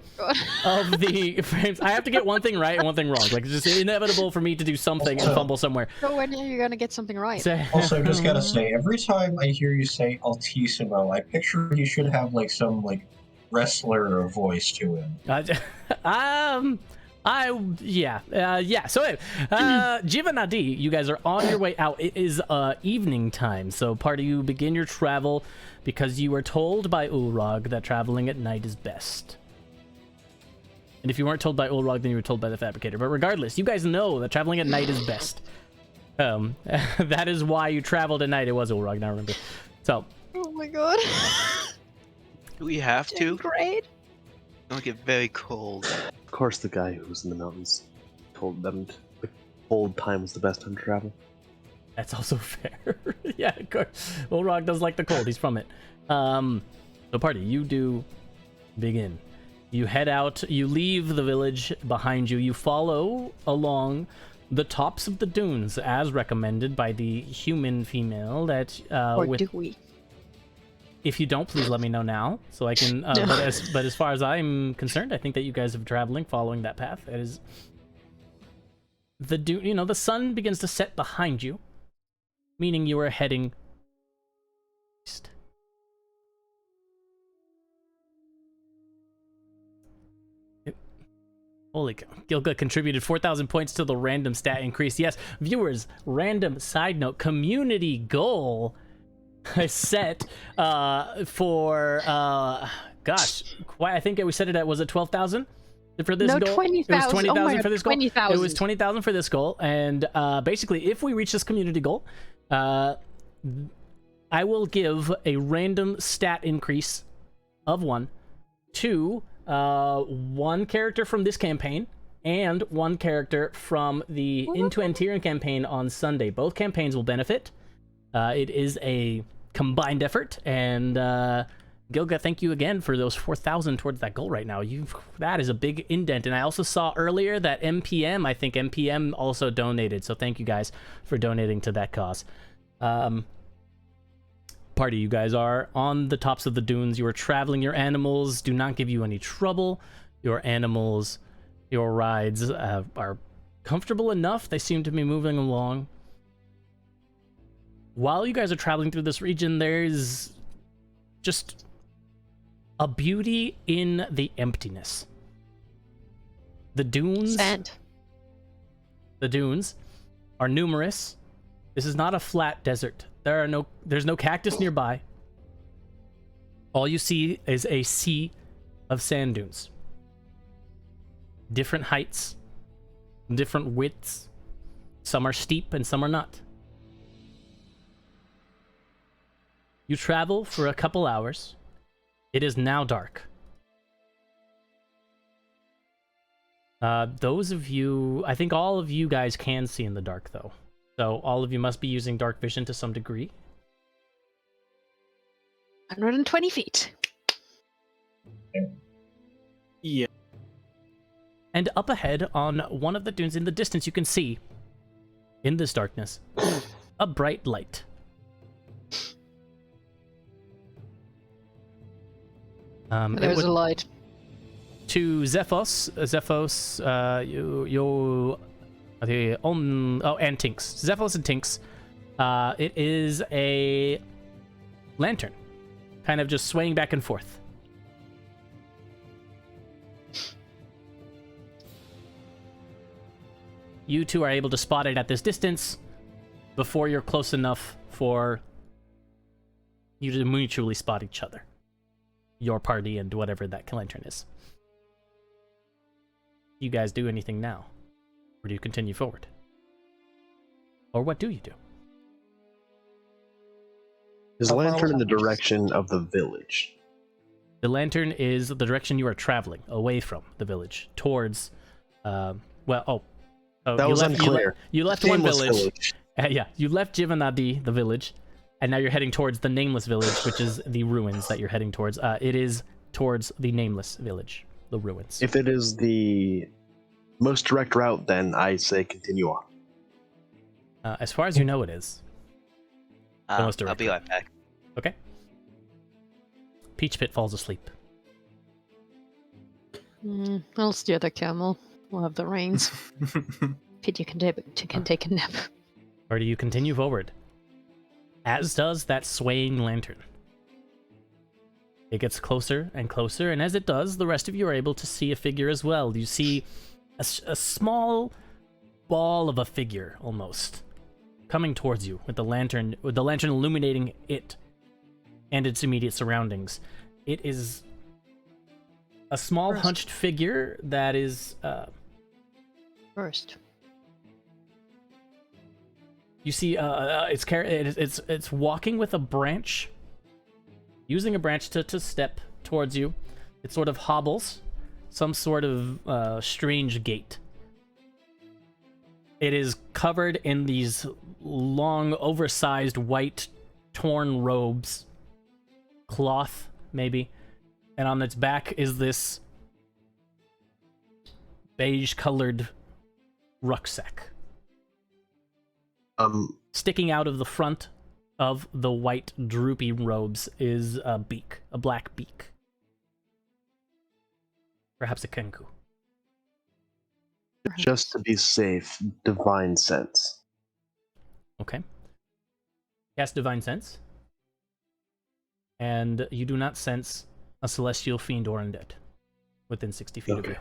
of the frames. I have to get one thing right and one thing wrong. Like, it's just inevitable for me to do something and fumble somewhere. so when are you gonna get something right? Also, just gotta say, every time I hear you say Altissimo, I picture you should have like some like wrestler voice to him. So anyway, Nedy, you guys are on your way out. It is evening time, so part of you begin your travel because you were told by Ulrog that traveling at night is best. And if you weren't told by Ulrog, then you were told by the Fabricator. But regardless, you guys know that traveling at night is best. That is why you traveled at night. It was Ulrog, now remember. So. Oh my god. Do we have to? Great. It'll get very cold. Of course, the guy who was in the mountains told them the cold time was the best time to travel. That's also fair. Yeah, of course. Ulrog does like the cold. He's from it. So party, you do begin. You head out. You leave the village behind you. You follow along the tops of the dunes as recommended by the human female that Or do we? If you don't, please let me know now, so I can. But as far as I'm concerned, I think that you guys are traveling, following that path. It is the dune. You know, the sun begins to set behind you, meaning you are heading east. Holy cow. Gilga contributed 4,000 points to the random stat increase. Yes, viewers, random side note, community goal set for gosh, I think we set it at, was it 12,000 for this goal? 20,000. It was 20,000 for this goal. 20,000. It was 20,000 for this goal, and basically, if we reach this community goal, I will give a random stat increase of 1 to one character from this campaign and one character from the Into Antirian campaign on Sunday. Both campaigns will benefit. It is a combined effort, and Gilga, thank you again for those 4,000 towards that goal right now. That is a big indent, and I also saw earlier that MPM also donated, so thank you guys for donating to that cause. Party, you guys are on the tops of the dunes. You are traveling. Your animals do not give you any trouble. Your rides are comfortable enough. They seem to be moving along. while you guys are traveling through this region, there's just a beauty in the emptiness. The dunes. Sand. The dunes are numerous. This is not a flat desert. There's no cactus nearby. All you see is a sea of sand dunes. Different heights, different widths. Some are steep and some are not. You travel for a couple hours. It is now dark. Those of you, I think all of you guys can see in the dark, though. So all of you must be using dark vision to some degree. 120 feet. Yeah. And up ahead on one of the dunes in the distance, you can see, in this darkness, a bright light. There's a light. To Zephos, and Tinks. Zephos and Tinks, it is a lantern, kind of just swaying back and forth. You two are able to spot it at this distance before you're close enough for you to mutually spot each other. Your party and whatever that lantern is. You guys do anything now? Or do you continue forward? Or what do you do? Is the lantern in the direction of the village? The lantern is the direction you are traveling, away from the village, towards, that was unclear. You left one village. Yeah, you left Jivanadi, the village, and now you're heading towards the Nameless Village, which is the ruins that you're heading towards. It is towards the Nameless Village, the ruins. If it is the most direct route, then I say continue on. As far as you know, it is. I'll be right back. Okay. Peach Pit falls asleep. I'll steer the camel. We'll have the reins. Pidgey can take a nap. Or do you continue forward? As does that swaying lantern. It gets closer and closer, and as it does, the rest of you are able to see a figure as well. You see a small ball of a figure, almost, coming towards you with the lantern illuminating it and its immediate surroundings. It is a small hunched figure that is First. You see, it's walking with a branch, using a branch to step towards you. It sort of hobbles, some sort of strange gait. It is covered in these long, oversized, white, torn robes, cloth maybe, and on its back is this beige-colored rucksack. Sticking out of the front of the white, droopy robes is a beak, a black beak. Perhaps a kenku. Just to be safe, divine sense. Okay. Cast divine sense. And you do not sense a celestial fiend or undead within 60 feet of you.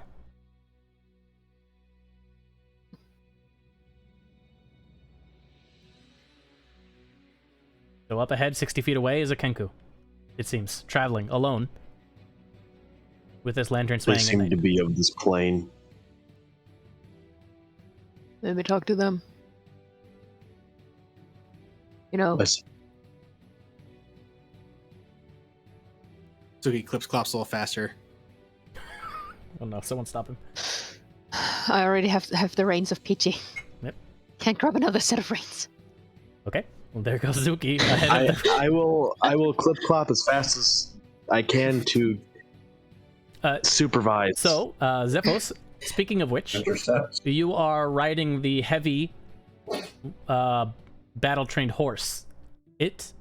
So up ahead, 60 feet away, is a kenku. It seems, traveling alone with this lantern swaying. They seem to be of this plane. Maybe talk to them. You know. So he clips clops a little faster. Oh no, someone stop him. I already have the reins of Peachy. Yep. Can't grab another set of reins. Okay. Well, there goes Zuki. I will clip clop as fast as I can to supervise. So, Zephos, speaking of which, you are riding the heavy battle-trained horse. It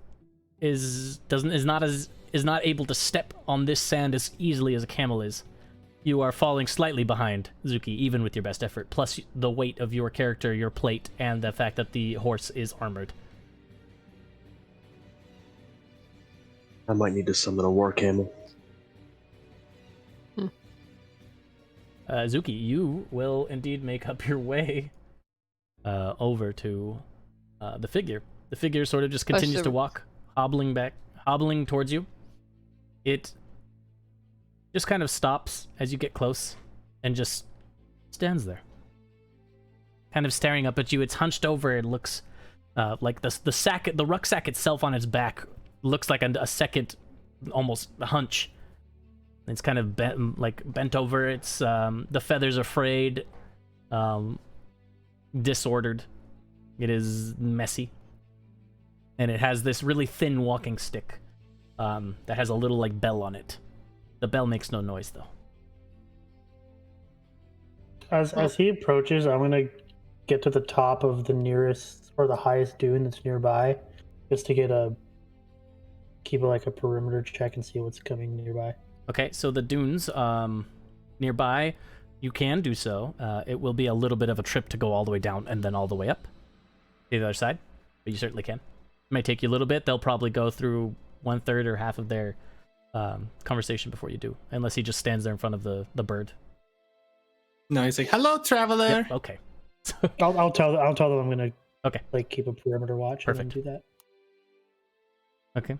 is not able to step on this sand as easily as a camel is. You are falling slightly behind Zuki, even with your best effort, plus the weight of your character, your plate, and the fact that the horse is armored. I might need to summon a war camel. Zuki, you will indeed make up your way over to the figure. The figure sort of just continues to walk, hobbling towards you. It just kind of stops as you get close and just stands there, kind of staring up at you. It's hunched over. It looks like the rucksack itself on its back looks like a second, almost hunch. It's kind of bent over. It's the feathers are frayed, disordered. It is messy, and it has this really thin walking stick that has a little like bell on it. The bell makes no noise though. As he approaches, I'm gonna get to the top of the nearest or the highest dune that's nearby, just to keep like a perimeter check and see what's coming nearby. Okay, so the dunes nearby, you can do so. It will be a little bit of a trip to go all the way down and then all the way up to the other side, but you certainly can. It might take you a little bit. They'll probably go through 1/3 or half of their conversation before you do, unless he just stands there in front of the bird. No, he's like, "Hello, traveler." Yep, okay. I'll tell them I'm gonna Okay. keep a perimeter watch. Perfect. And then do that. Okay.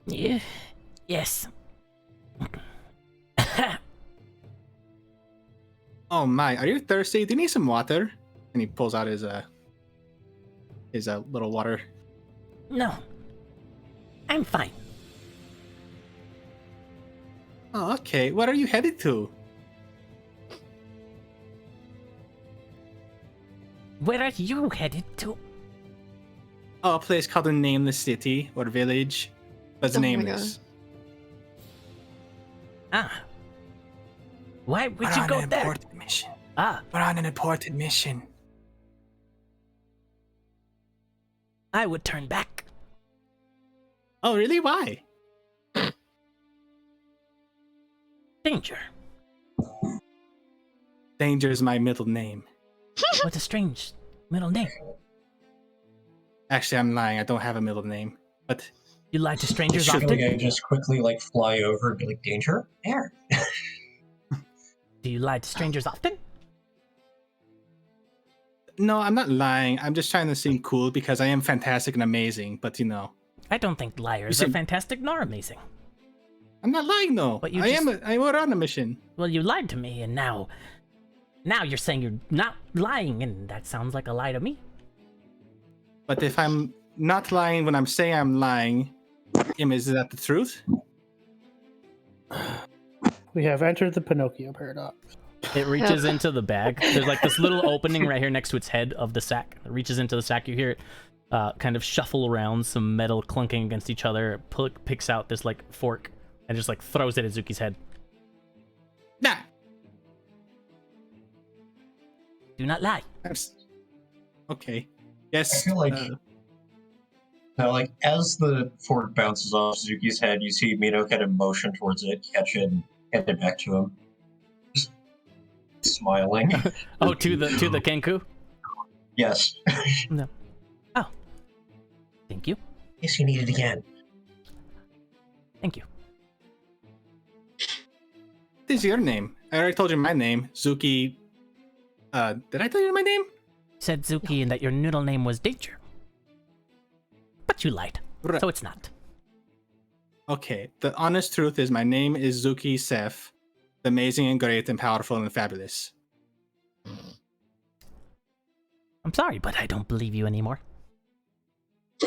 Yeah. Yes. Oh my, are you thirsty? Do you need some water? And he pulls out his little water. No. I'm fine. Oh, okay. Where are you headed to? Where are you headed to? Oh, a place called the Nameless City or Village. But it's Oh my nameless. Ah. Why would We're you on go an there? important mission. Ah, We're on an important mission. I would turn back. Oh, really? Why? Danger. Danger is my middle name. What a strange middle name. Actually, I'm lying. I don't have a middle name. But You lie to strangers I feel often? like I just quickly fly over and be like, danger? There. Do you lie to strangers often? no, I'm not lying. I'm just trying to seem cool because I am fantastic and amazing. But I don't think liars You are see- fantastic nor amazing. I'm not lying though. But you We're on a mission. Well, you lied to me, and now you're saying you're not lying, and that sounds like a lie to me. But if I'm not lying when I'm saying I'm lying, is that the truth? We have entered the Pinocchio paradox. It reaches into the bag. There's like this little opening right here next to its head of the sack. It reaches into the sack. You hear it kind of shuffle around, some metal clunking against each other. It picks out this like fork and just like throws it at Zuki's head. Nah. Do not lie. Okay. Yes. I feel like now, as the fork bounces off Zuki's head, you see Mino kind of motion towards it, catch it, and hand it back to him. Just smiling. Oh, to the Kenku? Yes. No. Oh. Thank you. Yes, you need it again. Thank you. What is your name? I already told you my name, Zuki. Did I tell you my name? Said Zuki and that your noodle name was Danger. But you lied. Right. So it's not. Okay. The honest truth is my name is Zuki Seth, the amazing and great and powerful and fabulous. I'm sorry, but I don't believe you anymore.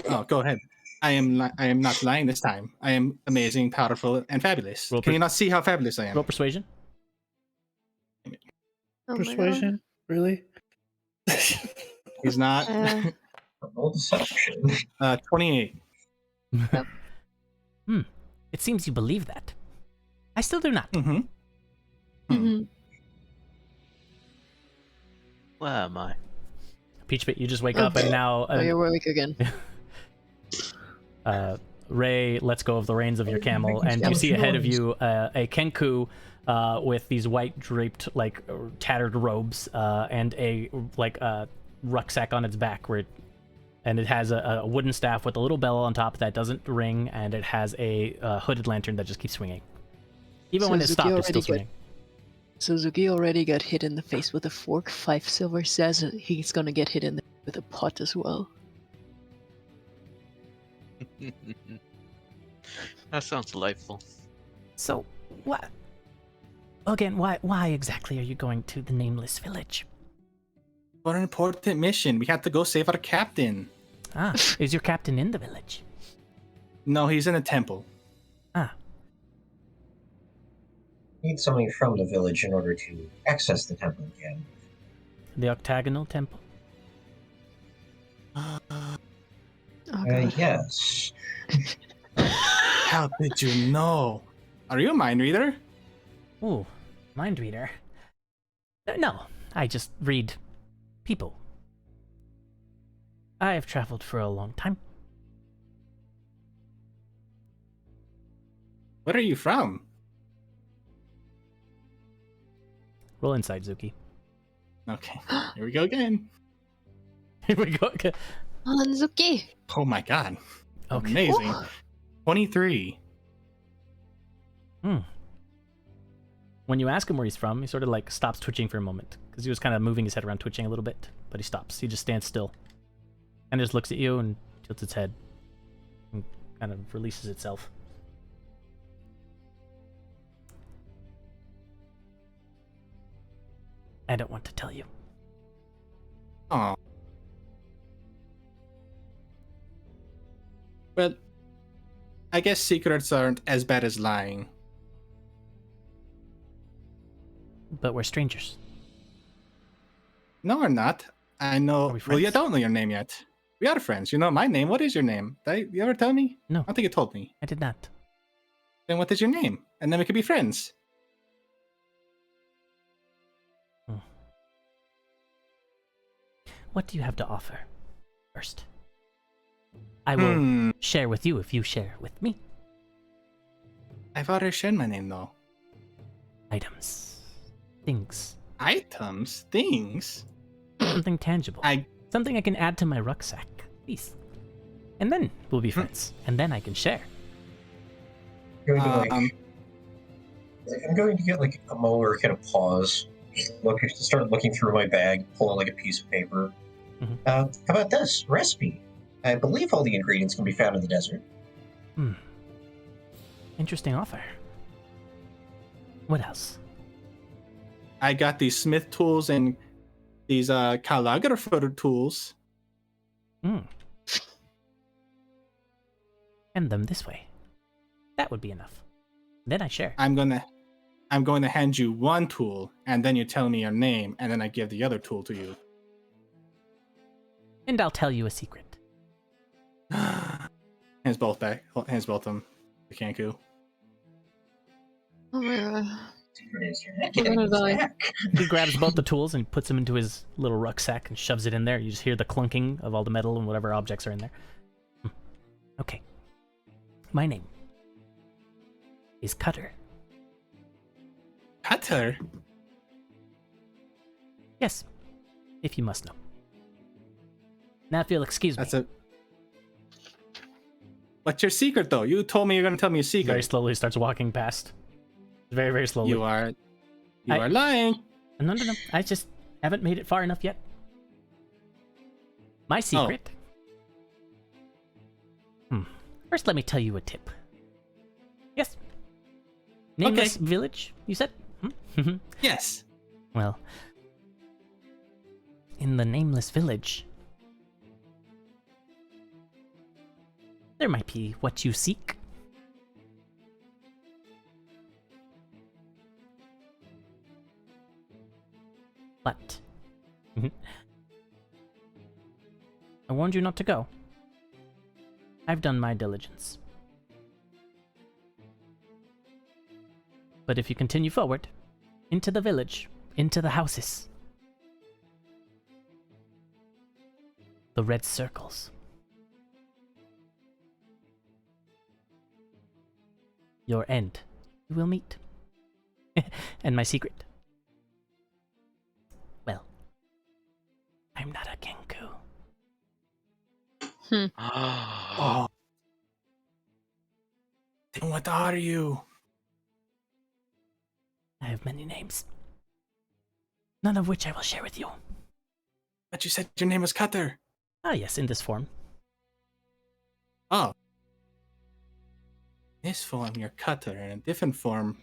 Oh, go ahead. I am not lying this time. I am amazing, powerful, and fabulous. Roll Can you not see how fabulous I am? Roll persuasion. Oh my God. Persuasion? Really? He's not. Roll deception. 28. It seems you believe that. I still do not. Mm-hmm. Mhm. Where am I? Peach Pit, you just wake up and now Oh, you're awake again. Ray lets go of the reins of your camel, and you see ahead of you a Kenku with these white draped, tattered robes and a rucksack on its back where And it has a wooden staff with a little bell on top that doesn't ring, and it has a hooded lantern that just keeps swinging. Even when it's Suzuki stopped, it's still already swinging. Suzuki already got hit in the face with a fork. 5 silver says he's gonna get hit in the with a pot as well. That sounds delightful. So, what? Again, why exactly are you going to the Nameless Village? For an important mission, we have to go save our captain. Ah, is your captain in the village? No, he's in a temple. Ah, Need something from the village in order to access the temple again. the octagonal temple? Oh, God. Yes. How did you know? Are you a mind reader? Ooh, mind reader. No, I just read people. I have traveled for a long time. Where are you from? Roll inside, Zuki. Okay, here we go again. Here we go. Okay. Hanzuki! Oh my god. Okay. Amazing. 23. When you ask him where he's from, he sort of like stops twitching for a moment because he was kind of moving his head around, twitching a little bit, but he stops. He just stands still and just looks at you and tilts its head and kind of releases itself. I don't want to tell you. Oh. Well, I guess secrets aren't as bad as lying. But we're strangers. No, we're not. I know. Are we Well, you friends? don't know your name yet. We are friends. You know my name. What is your name? You ever tell me? No. I don't think you told me. I did not. Then what is your name? And then we could be friends. What do you have to offer first? I will share with you if you share with me. I've already shared my name though. Items. Things. Items? Things? Something tangible. Something I can add to my rucksack. Please. And then we'll be friends. And then I can share. I'm going to get like a moment where I kind of pause, start looking through my bag, pull out like a piece of paper. Mhm. How about this recipe? I believe all the ingredients can be found in the desert. Interesting offer. What else? I got these smith tools and these calligrapher tools. Hand them this way. That would be enough. Then I share. I'm going to hand you one tool, and then you tell me your name, and then I give the other tool to you. And I'll tell you a secret. Hands both back. Hands both them to Kanku. Oh my god. I'm gonna die. He grabs both the tools and puts them into his little rucksack and shoves it in there. You just hear the clunking of all the metal and whatever objects are in there. Okay. My name is Cutter. Cutter? Yes, if you must know. Now, if you'll excuse me. What's your secret, though? You told me you're going to tell me a secret. Very slowly starts walking past. Very, very slowly. You are lying. No. I just haven't made it far enough yet. My secret. First, let me tell you a tip. Yes. Nameless village, you said? Yes. Well, in the Nameless village, there might be what you seek. But I warned you not to go. I've done my diligence. But if you continue forward, into the village, into the houses, the red circles, your end, you will meet. And my secret? Well, I'm not a Kenku. Oh. Then what are you? I have many names, none of which I will share with you. But you said your name was Cutter. Ah, yes, in this form. Oh. This form, you're Cutter. In a different form,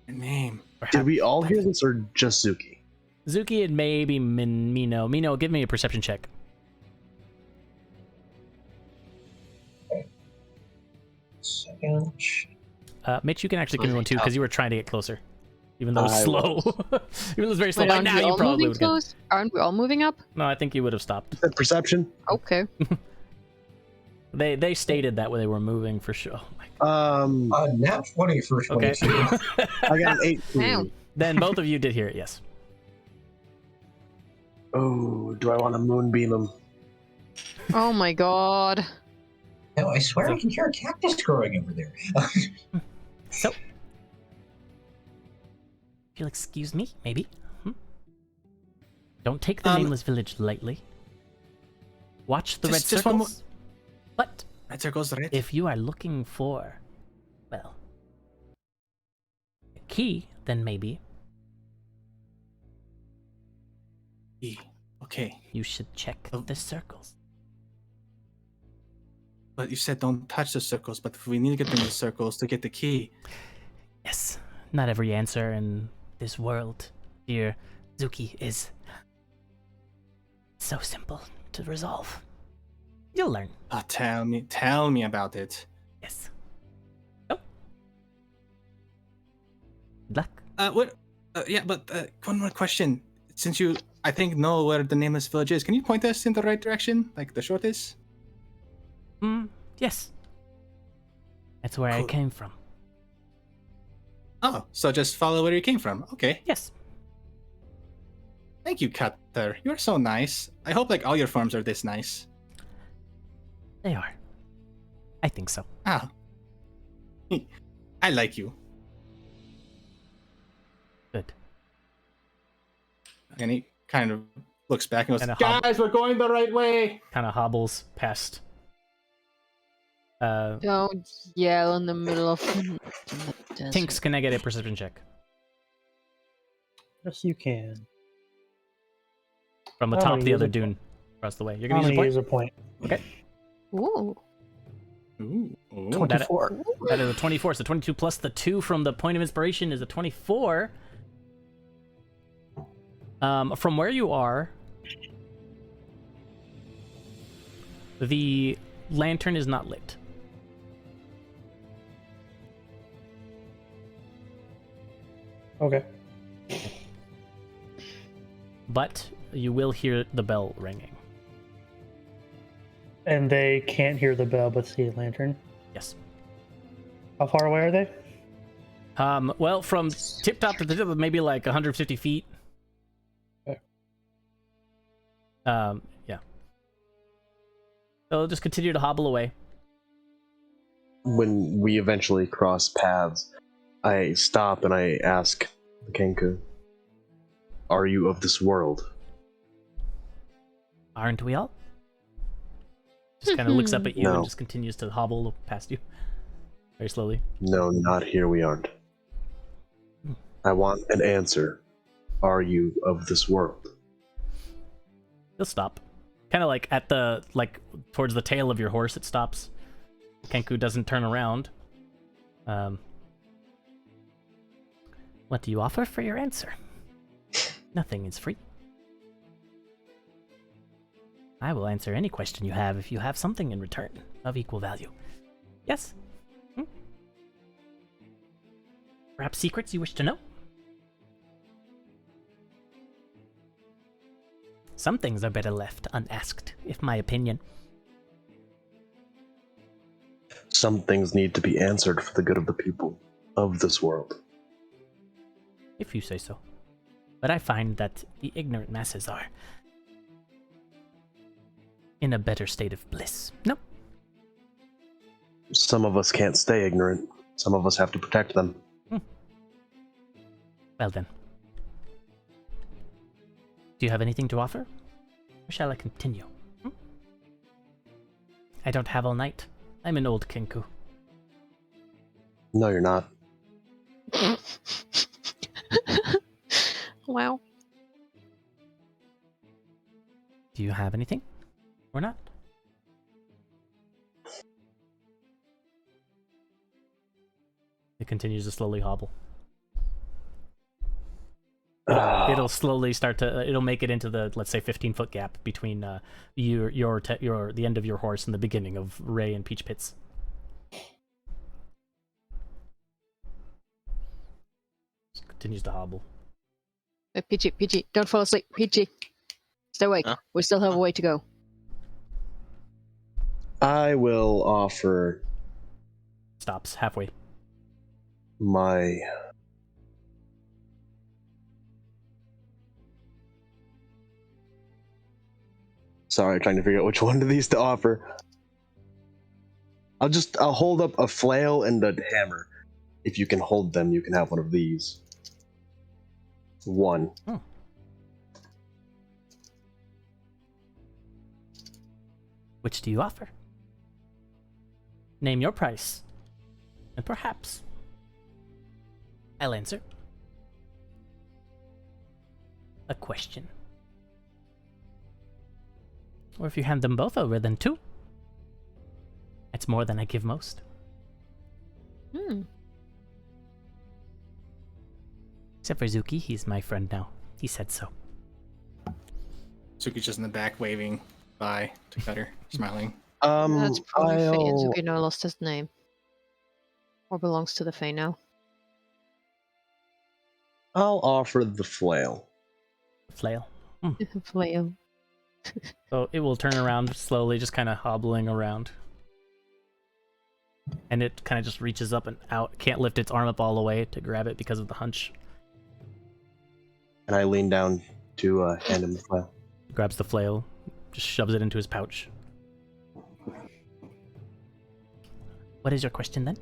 your name. Did we all hear this or just Zuki? Zuki and maybe Mino. Mino, give me a perception check. Second. Mitch, you can actually give me one too, Really because you were trying to get closer. Even though it's I slow. Even though it's very slow. Wait, By aren't now we you all probably moving would get... close? Aren't we all moving up? No, I think you would have stopped. Is that perception? Okay. They stated that when they were moving for sure. Oh my Nat 20 for Okay. 22. I got an 18. Wow. Then both of you did hear it, yes. Oh, do I want to moonbeam him? Oh my god. No, I swear I can hear a cactus growing over there. So, if you'll excuse me, maybe. Don't take the nameless village lightly. Watch the red Just one more- circles. But Red circles, red. if you are looking for, well, a key, then maybe Okay, you should check Oh. the circles. but you said don't touch the circles. But if we need to get in the circles to get the key, Yes, not every answer in this world, dear Zuki, is so simple to resolve. You'll learn. tell me about it. Yes. Oh. Good luck. What? Yeah, but one more question. Since you, I think, know where the nameless village is, can you point us in the right direction, like the shortest? Yes. That's where I Cool. came from. Oh, so just follow where you came from. Okay. Yes. Thank you, Cutter. You're so nice. I hope like all your forms are this nice. They are. I think so. Ah. I like you. Good. And he kind of looks back and goes, And a "Guys, we're going the right way." Kind of hobbles past. Don't yell in the middle of the desert. Tinks, can I get a perception check? Yes, you can. From I'm atop gonna the use other a dune across the way. You're I'm gonna gonna use a point? use a point. Ooh. Ooh. Ooh. 24. That is a 24. So 22 plus the 2 from the point of inspiration is a 24. From where you are, the lantern is not lit. Okay. But you will hear the bell ringing. And they can't hear the bell but see a lantern. Yes. How far away are they? Well, from tip top to the tip, maybe like 150 feet. Okay. Yeah. So just continue to hobble away. When we eventually cross paths, I stop and I ask the Kenku, "Are you of this world?" Aren't we all? Just kind of looks up at you No. and just continues to hobble past you. Very slowly. No, not here we aren't. I want an answer. Are you of this world? He'll stop. Kind of like at the, like, towards the tail of your horse, it stops. Kenku doesn't turn around. What do you offer for your answer? Nothing is free. I will answer any question you have if you have something in return of equal value. Yes? Perhaps secrets you wish to know? Some things are better left unasked, if my opinion. Some things need to be answered for the good of the people of this world. If you say so. But I find that the ignorant masses are in a better state of bliss. No? Some of us can't stay ignorant. Some of us have to protect them. Well then. Do you have anything to offer? Or shall I continue? I don't have all night. I'm an old Kenku. No, you're not. Wow. Do you have anything? Or not? It continues to slowly hobble. It'll slowly start to. It'll make it into the, let's say, 15-foot gap between the end of your horse and the beginning of Ray and Peach Pits. Just continues to hobble. PG, don't fall asleep. PG, stay awake. Huh? We still have a way to go. I will offer Stops halfway. my sorry, trying to figure out which one of these to offer. I'll hold up a flail and a hammer. If you can hold them, you can have one of these. One. Oh. Which do you offer? Name your price, and perhaps I'll answer a question. Or if you hand them both over, then 2. That's more than I give most. Except for Zuki, he's my friend now. He said so. Suki's just in the back waving bye to Cutter, smiling. That's probably Faye, and I'll Zuki now lost his name. Or belongs to the Fae now. offer the flail. Flail. Flail. So it will turn around slowly, just kind of hobbling around. And it kind of just reaches up and out. Can't lift its arm up all the way to grab it because of the hunch. And I lean down to hand him the flail. Grabs the flail, just shoves it into his pouch. What is your question then?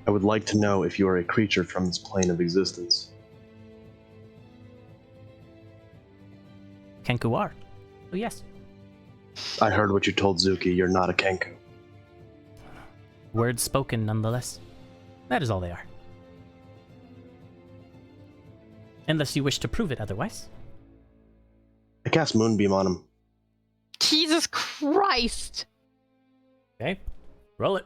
I would like to know if you are a creature from this plane of existence. Kenku are. Oh yes. I heard what you told Zuki. You're not a Kenku. Words spoken nonetheless. That is all they are. Unless you wish to prove it otherwise. I cast Moonbeam on him. Jesus Christ! Okay. Roll it.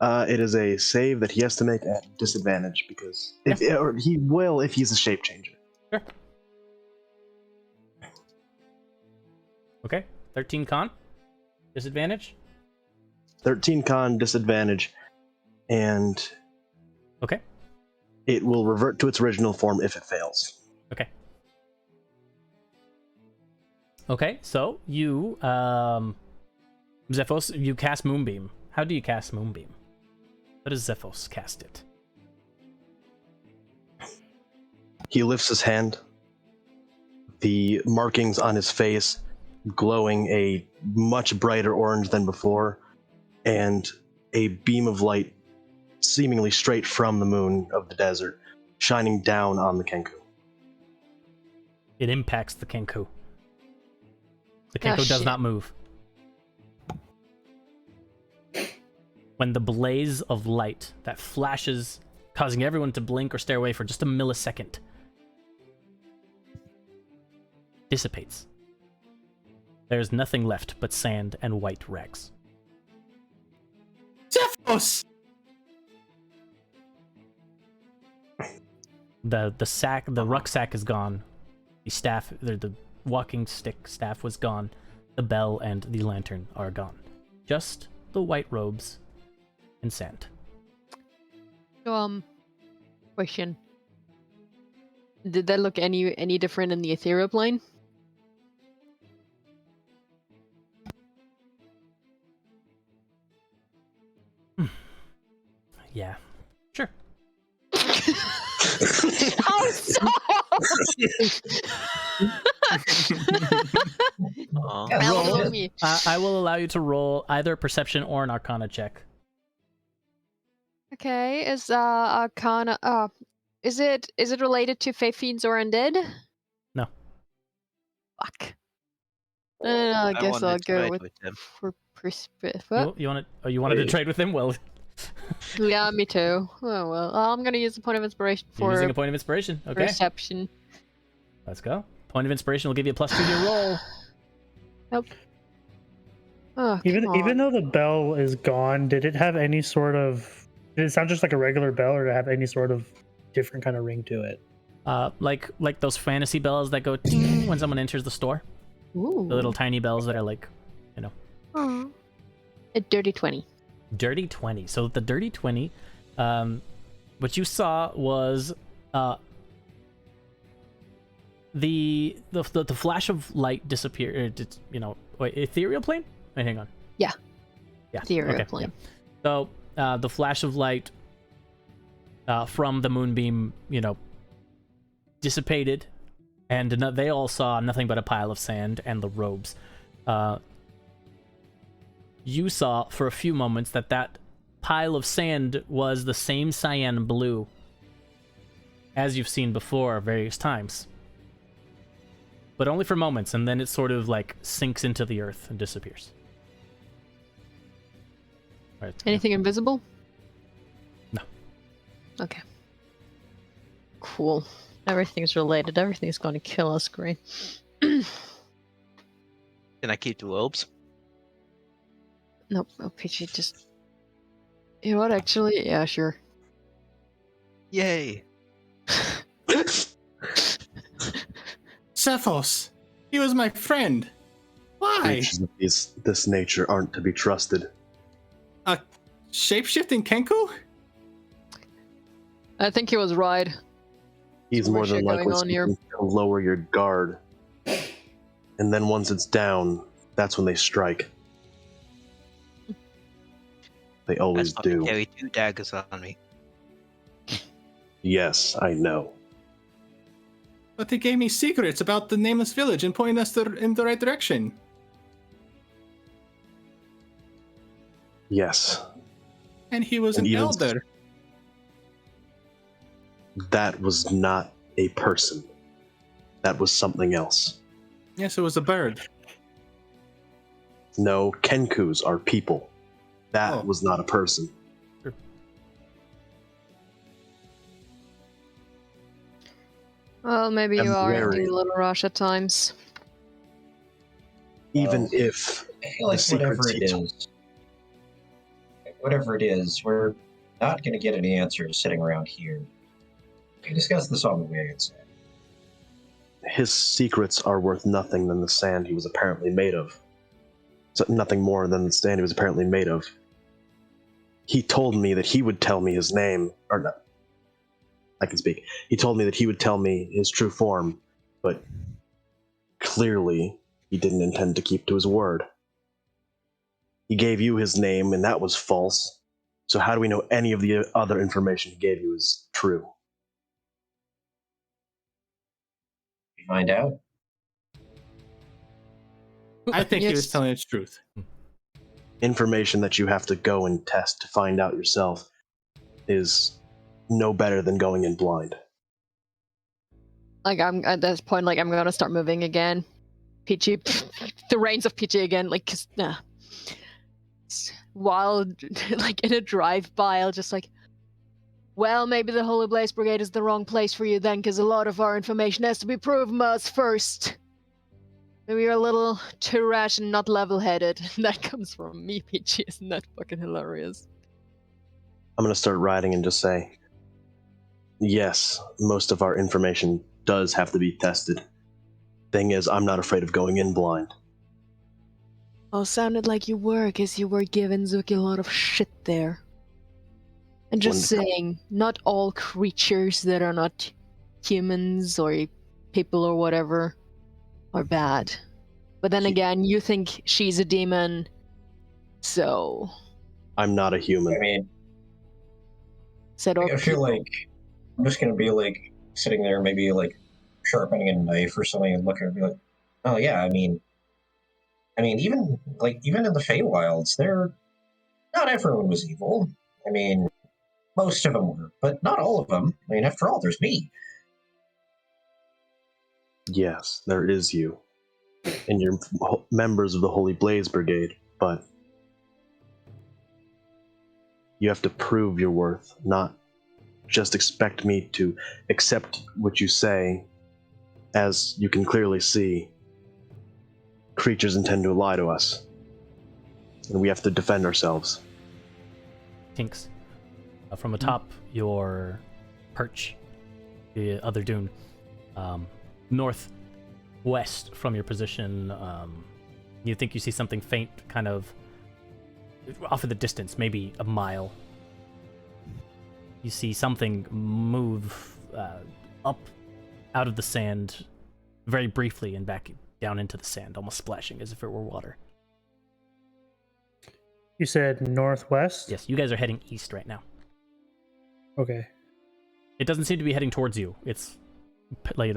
It is a save that he has to make at disadvantage because or he will if he's a shape changer. Sure. Okay. 13 con. Disadvantage. 13 con disadvantage, and Okay. it will revert to its original form if it fails. Okay. Okay, so you, Zephos, you cast Moonbeam. How do you cast Moonbeam? How does Zephos cast it? He lifts his hand. The markings on his face glowing a much brighter orange than before, and a beam of light seemingly straight from the moon of the desert, shining down on the Kenku. It impacts the Kenku. The Kenku does shit. not move. When the blaze of light that flashes, causing everyone to blink or stare away for just a millisecond, dissipates, there's nothing left but sand and white rags. Zephos! The rucksack is gone. The staff, the walking stick staff was gone. The bell and the lantern are gone. Just the white robes and sand. So, question. Did that look any different in the ethereal plane? Yeah, sure. How so? Aw. Yeah, Hell roll with it. me. I will allow you to roll either perception or an arcana check. Okay, is Arcana is it related to Fae Fiends or Undead? No. Fuck. I guess wanted I'll to go ride with with him. for perspective. You wanted to trade with him? Well, Yeah, me too. Oh well, I'm gonna use a point of inspiration you're using a for point of inspiration. Okay, perception. let's go. Point of inspiration will give you a +2 to your roll. Nope. Oh, Even come on. though the bell is gone, did it have any sort of? Did it sound just like a regular bell, or did it have any sort of different kind of ring to it? Like those fantasy bells that go ting when someone enters the store. Ooh. The little tiny bells that are like, Aw. A dirty 20. dirty 20. So the dirty 20, what you saw was the flash of light disappeared. Wait, ethereal plane? Wait, hang on. Yeah. Ethereal okay, plane. So the flash of light from the moonbeam, dissipated, and they all saw nothing but a pile of sand and the robes. You saw for a few moments that pile of sand was the same cyan blue as you've seen before various times. But only for moments, and then it sort of like sinks into the earth and disappears. Right. Anything invisible? No. Okay. Cool. Everything's related. Everything's going to kill us, great. Can I keep the robes? Nope, no, Peachy, just... You know what, actually? Yeah, sure. Yay! Cephos, he was my friend. Why? Creatures of this nature aren't to be trusted. Shapeshifting Kenku? I think he was right. He's Some more shit than going likely on here. speaking to lower your guard. And then once it's down, that's when they strike. They I always fucking do. carry 2 daggers on me. Yes, I know. But he gave me secrets about the nameless village and pointed us in the right direction. Yes. And he was And an even- elder. That was not a person. That was something else. Yes, it was a bird. No, Kenkus are people. That Oh. was not a person. Well, maybe you are Temporary. indeed a little rush at times. Even Well, if I feel like the secrets whatever he it is, we're not going to get any answers sitting around here. We can discuss this on the way inside. his secrets are worth nothing than the sand he was apparently made of. So nothing more than the sand he was apparently made of. He told me that he would tell me his name, or no, I can speak. He told me that he would tell me his true form, but clearly he didn't intend to keep to his word. He gave you his name, and that was false. So how do we know any of the other information he gave you is true? We find out. I think he was Yes. telling the truth. Information that you have to go and test to find out yourself is no better than going in blind. Like, I'm at this point, like, I'm gonna start moving again. Peachy, the reins of Peachy again, like, cause, while, like, in a drive-by, I'll just, like, well, maybe the Holy Blaze Brigade is the wrong place for you then, because a lot of our information has to be proven us first. Maybe you're a little too rash and not level-headed. That comes from me, Peachy. Isn't that fucking hilarious? I'm going to start writing and just say, yes, most of our information does have to be tested. Thing is, I'm not afraid of going in blind. Oh, sounded like you were, because you were giving Zuki a lot of shit there. And just saying, not all creatures that are not humans or people or whatever are bad. But then again, you think she's a demon, so... I'm not a human. I mean, Said all I feel people. like I'm just going to be like sitting there, maybe like sharpening a knife or something, and looking and be like, oh yeah, I mean, even in the Feywilds, not everyone was evil. I mean, most of them were, but not all of them. I mean, after all, there's me. Yes, there is you. and you're members of the Holy Blaze Brigade, but you have to prove your worth, not just expect me to accept what you say. As you can clearly see, creatures intend to lie to us, and we have to defend ourselves. Tinks, from atop your perch, the other dune, northwest from your position, you think you see something faint, kind of off in the distance, maybe a mile. You see something move up out of the sand very briefly and back down into the sand, almost splashing as if it were water. You said northwest? Yes, you guys are heading east right now. Okay. It doesn't seem to be heading towards you. It's, like,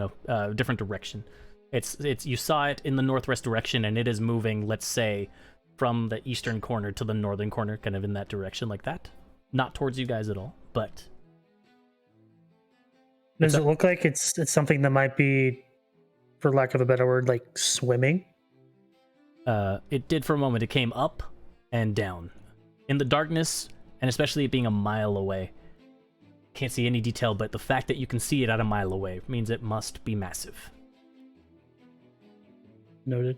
different direction. It's you saw it in the northwest direction, and it is moving, let's say, from the eastern corner to the northern corner, kind of in that direction like that. Not towards you guys at all, but... Does it look like it's something that might be, for lack of a better word, like swimming? It did for a moment. It came up and down. In the darkness, and especially it being a mile away, can't see any detail, but the fact that you can see it at a mile away means it must be massive. Noted.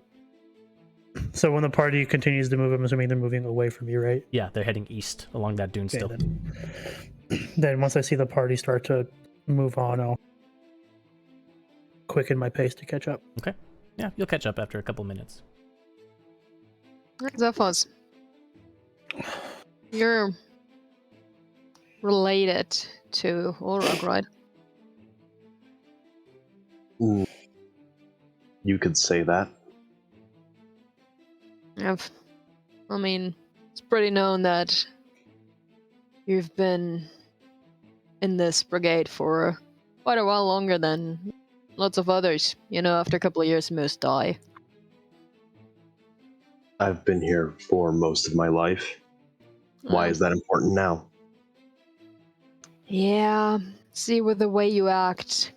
So when the party continues to move, I'm assuming they're moving away from you, right? Yeah, they're heading east along that dune still. Then once I see the party start to move on, I'll quicken my pace to catch up. Okay. Yeah, you'll catch up after a couple minutes. Zephos, you're related to Ulrog, right? Ooh. You could say that. I mean, it's pretty known that you've been in this brigade for quite a while longer than lots of others. You know, after a couple of years, most die. I've been here for most of my life. Why is that important now? Yeah, see, with the way you act.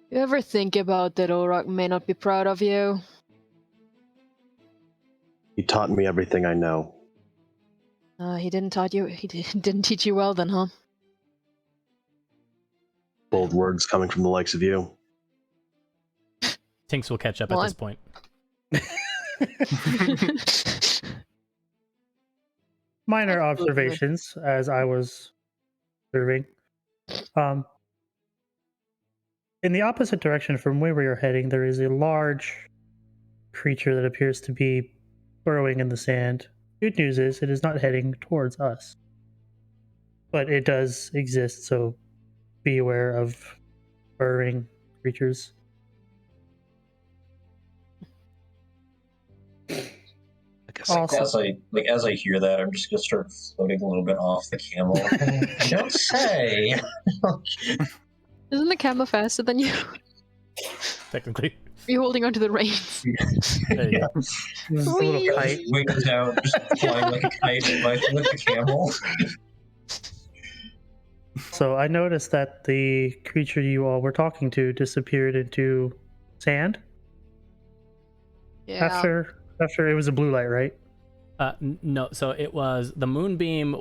You ever think about that Ulrog may not be proud of you? He taught me everything I know. He didn't didn't teach you well then, huh? Bold words coming from the likes of you. Tinks will catch up at this point. Minor observations as I was observing. In the opposite direction from where we are heading, there is a large creature that appears to be burrowing in the sand. Good news is it is not heading towards us. But it does exist, so be aware of burrowing creatures. Also, as I hear that, I'm just gonna start floating a little bit off the camel. You don't say. Isn't the camel faster than you? Technically. Are you holding onto the reins? There you go. A little kite. Wings out, just flying like a kite with the camel. So I noticed that the creature you all were talking to disappeared into sand. Yeah. After it was a blue light, right? No, so it was the moonbeam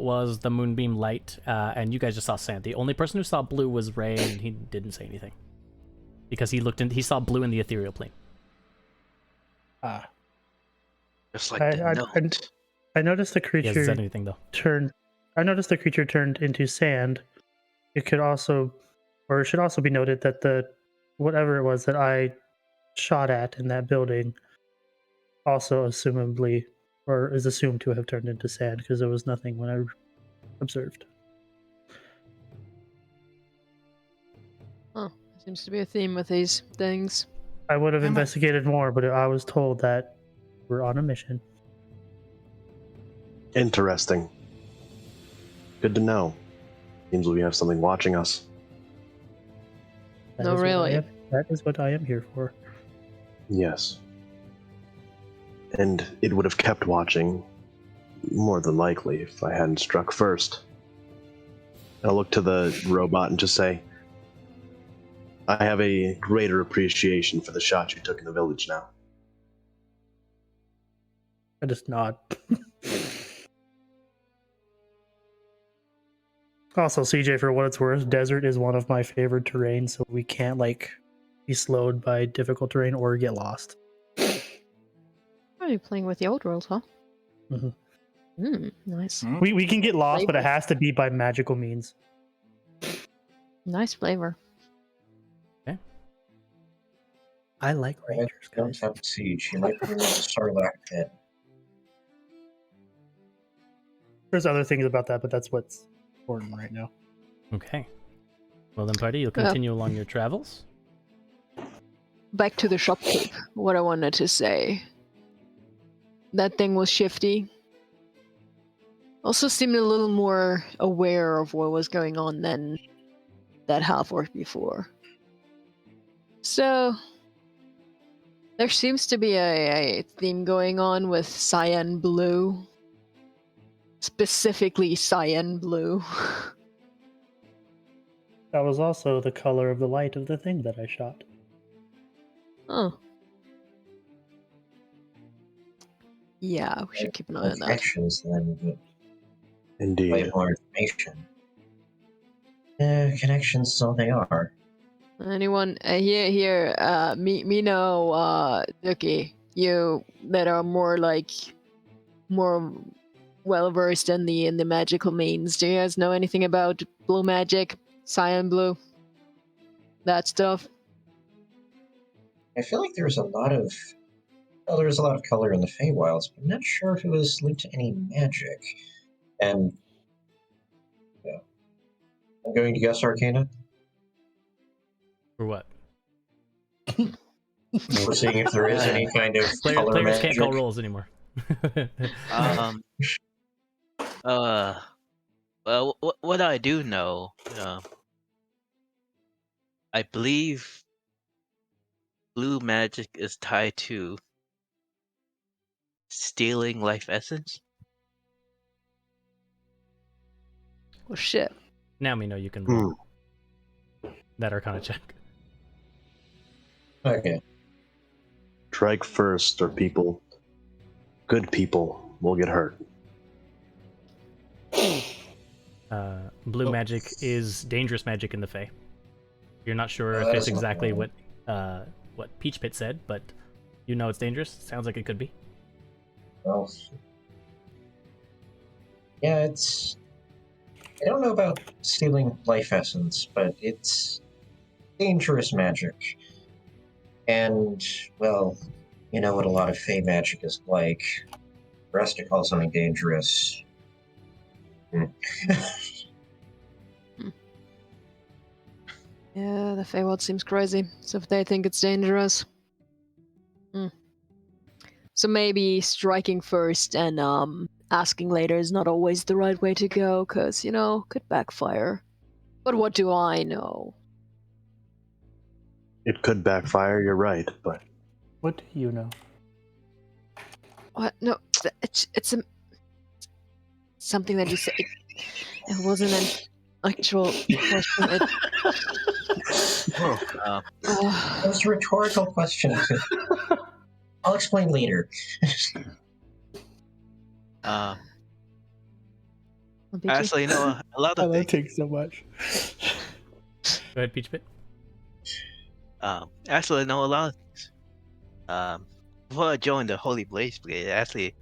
light, and you guys just saw sand. The only person who saw blue was Ray, and he didn't say anything because he saw blue in the ethereal plane. Just like the I noticed the He creature hasn't said anything though. turned into sand. It could also, or it should also be noted that whatever it was that I shot at in that building also assumably, or is assumed to have turned into sand because there was nothing when I observed. Oh, seems to be a theme with these things. I would have investigated more, but I was told that we're on a mission. Interesting. Good to know. Seems we have something watching us. No, really. That is what I am here for. Yes. And it would have kept watching, more than likely, if I hadn't struck first. I'll look to the robot and just say, I have a greater appreciation for the shot you took in the village now. I just nod. Also, CJ, for what it's worth, desert is one of my favorite terrains, so we can't like be slowed by difficult terrain or get lost. Are you playing with the old world, huh? Mhm. Nice. We can get lost, but it has to be by magical means. Nice flavor. I like rangers, Don't guys. have siege. You might run into Sarlacc pit. There's other things about that, but that's what's important right now. Okay. Well then, party, you'll continue along your travels. Back to the shopkeep. What I wanted to say. That thing was shifty. Also seemed a little more aware of what was going on than that half-orc before. So, there seems to be a theme going on with cyan blue. Specifically cyan blue. That was also the color of the light of the thing that I shot. Oh. Yeah, we should keep an eye on that. Connections then, but Indeed. way more information. Connections, so they are. Anyone here, me know, Dookie, you that are more well versed in the magical means. Do you guys know anything about blue magic, cyan blue, that stuff? I feel like there's a lot of color in the Feywilds, but I'm not sure if it was linked to any magic. And yeah, I'm going to guess Arcana. For what? We're seeing if there is any kind of color Players magic. can't call rolls anymore. Well, what I do know, I believe blue magic is tied to stealing life essence. Oh shit. Now we know you can roll that Arcana check. Okay. Strike first, or good people will get hurt. Blue magic is dangerous magic in the Fae. You're not sure if it's exactly what Peach Pit said, but you know it's dangerous. Sounds like it could be. Well, yeah, it's. I don't know about stealing life essence, but it's dangerous magic. And, well, you know what a lot of Fey magic is like. For us to call something dangerous. Yeah, the Feywild seems crazy. So if they think it's dangerous. So maybe striking first and asking later is not always the right way to go, because, could backfire. But what do I know? It could backfire, you're right, but... What do you know? What? No, it's something that you said. It wasn't an actual question. Those rhetorical questions. I'll explain later. Actually, a lot of that things. takes so much. Go ahead, Peach Pit. Actually, I know a lot of things. Before I joined the Holy Blaze Brigade, I actually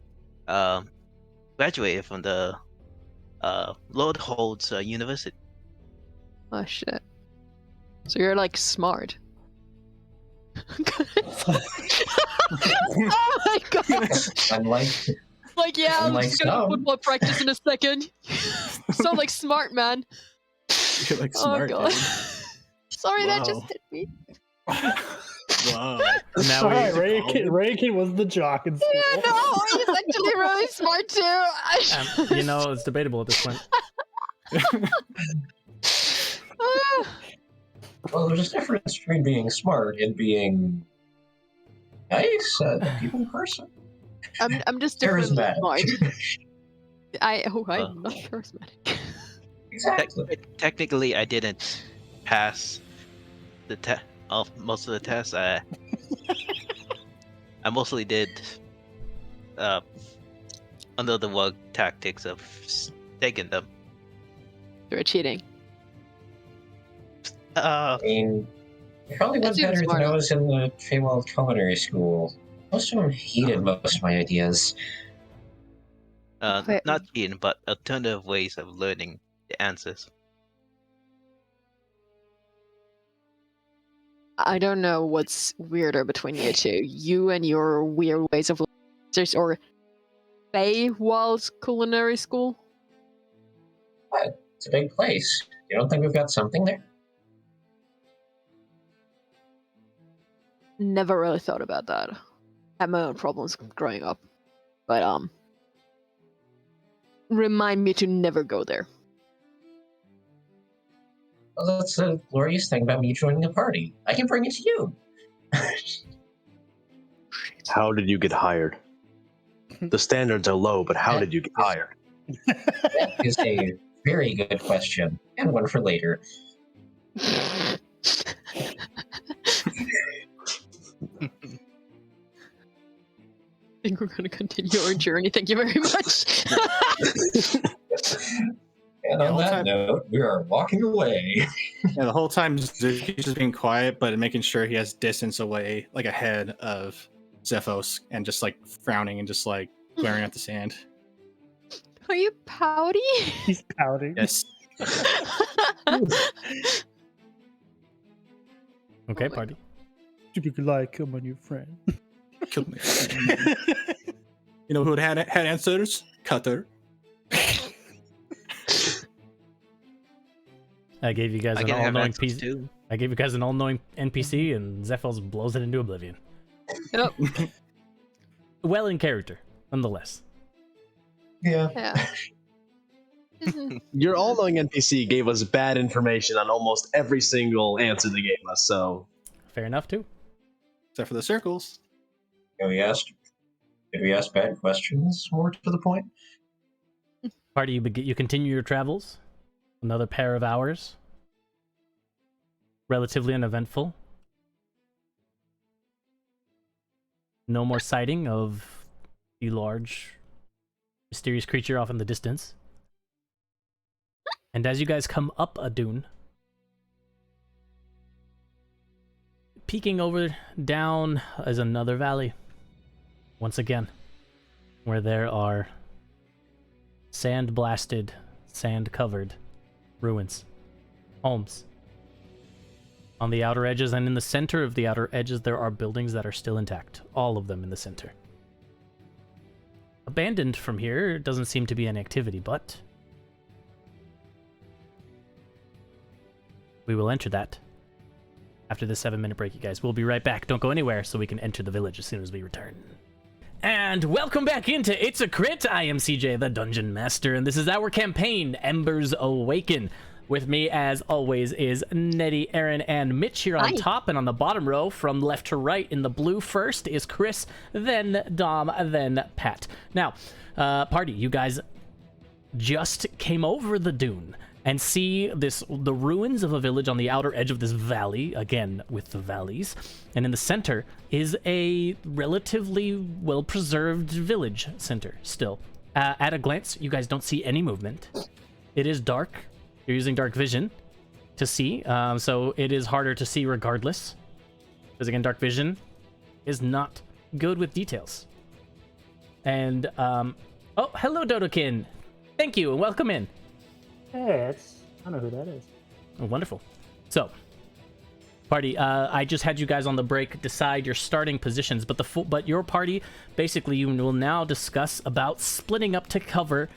graduated from the Lord Holds University. Oh shit! So you're like smart. Oh my god! Unlike yeah, I'm just gonna some. football practice in a second. Sound like smart, man. You're like smart, oh god. dude. Sorry, that just Wow. hit me. Wow. Now Alright, Raykin was the jock in school. Yeah, no, he's actually really smart too. it's debatable at this point. Well, there's a difference between being smart and being nice, a people person. I'm just differently smart. Charismatic. I'm not charismatic. Exactly. Technically, I didn't pass most of the tests. I mostly did under the rug tactics of taking them. You're cheating. I mean, it probably That was seems better than smart. I was in the Feywild Culinary School. Most of them hated most of my ideas. Wait. Not cheating, but alternative ways of learning the answers. I don't know what's weirder between you two. You and your weird ways of learning, or Feywild Culinary School. It's a big place. You don't think we've got something there? Never really thought about that. Had my own problems growing up, but remind me to never go there. Well, that's the glorious thing about me joining the party. I can bring it to you. How did you get hired? The standards are low, but how did you get hired? That is a very good question, and one for later. I think we're going to continue our journey. Thank you very much. And on that note, we are walking away. Yeah, the whole time Zuki's just being quiet, but making sure he has distance away, like ahead of Zephos, and just like frowning and just like glaring at the sand. Are you pouty? He's pouting. Yes. Okay, my party. You could like come on your friend. Killed me. You know who had answers? Cutter. I gave you guys I an can have all-knowing answers PC. too. I gave you guys an all-knowing NPC, and Zephos blows it into oblivion. Yep. Well in character, nonetheless. Yeah. Yeah. Your all-knowing NPC gave us bad information on almost every single answer they gave us, so... Fair enough, too. Except for the circles. Did we ask bad questions more to the point? Party, you continue your travels. Another pair of hours. Relatively uneventful. No more sighting of the large, mysterious creature off in the distance. And as you guys come up a dune, peeking over down is another valley. Once again, where there are sand-blasted, sand-covered ruins, homes. On the outer edges and in the center of the outer edges, there are buildings that are still intact. All of them in the center. Abandoned from here, doesn't seem to be any activity, but we will enter that after this 7-minute break, you guys. We'll be right back. Don't go anywhere so we can enter the village as soon as we return. And welcome back into It's a Crit. I am CJ, the Dungeon Master, and this is our campaign, Embers Awaken. With me, as always, is Nedy, Aaron, and Mitch here on top, and on the bottom row, from left to right, in the blue first, is Chris, then Dom, then Pat. Now, party, you guys just came over the dune and see the ruins of a village on the outer edge of this valley, again with the valleys, and in the center is a relatively well-preserved village center still. At a glance, you guys don't see any movement. It is dark. You're using dark vision to see, so it is harder to see regardless, because again, dark vision is not good with details. And oh, hello Dodokin, thank you and welcome in. Hey, I know who that is. Oh, wonderful. So, party, I just had you guys on the break decide your starting positions, but your party, basically, you will now discuss about splitting up to cover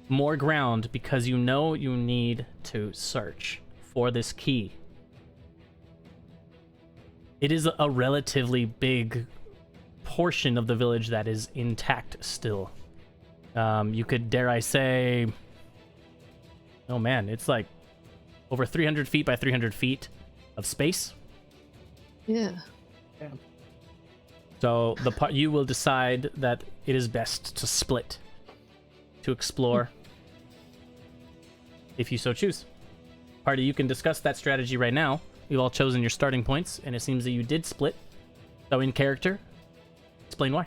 more ground because you know you need to search for this key. It is a relatively big portion of the village that is intact still. You could, dare I say, oh man, it's like over 300 feet by 300 feet of space. Yeah. So you will decide that it is best to split to explore if you so choose. Party, you can discuss that strategy right now, you've all chosen your starting points, and it seems that you did split. So in character, explain why.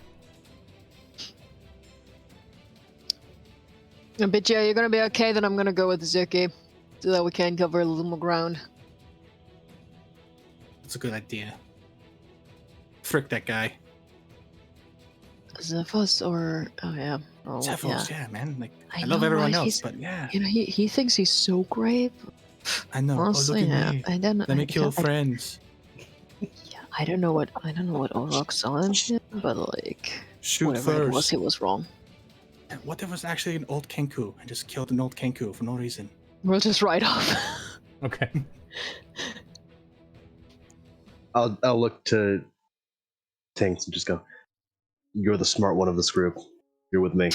But yeah, you're gonna be okay, then I'm gonna go with Zuki, so that we can cover a little more ground. That's a good idea. Frick that guy. Zephos or... Oh, yeah. Oh, Zephos, yeah, man. Like, I know, love everyone right? else, He's- but yeah. You know, he thinks he's so great. I know. Honestly, oh, look at yeah. me. I don't know. Let me kill friends. Yeah, I don't know what Orok saw in him, but like Shoot whatever it was, first. he was wrong. And what if it was actually an old Kenku and just killed an old Kenku for no reason? We'll just write off. Okay. I'll look to Tinks and just go, "You're the smart one of this group. You're with me."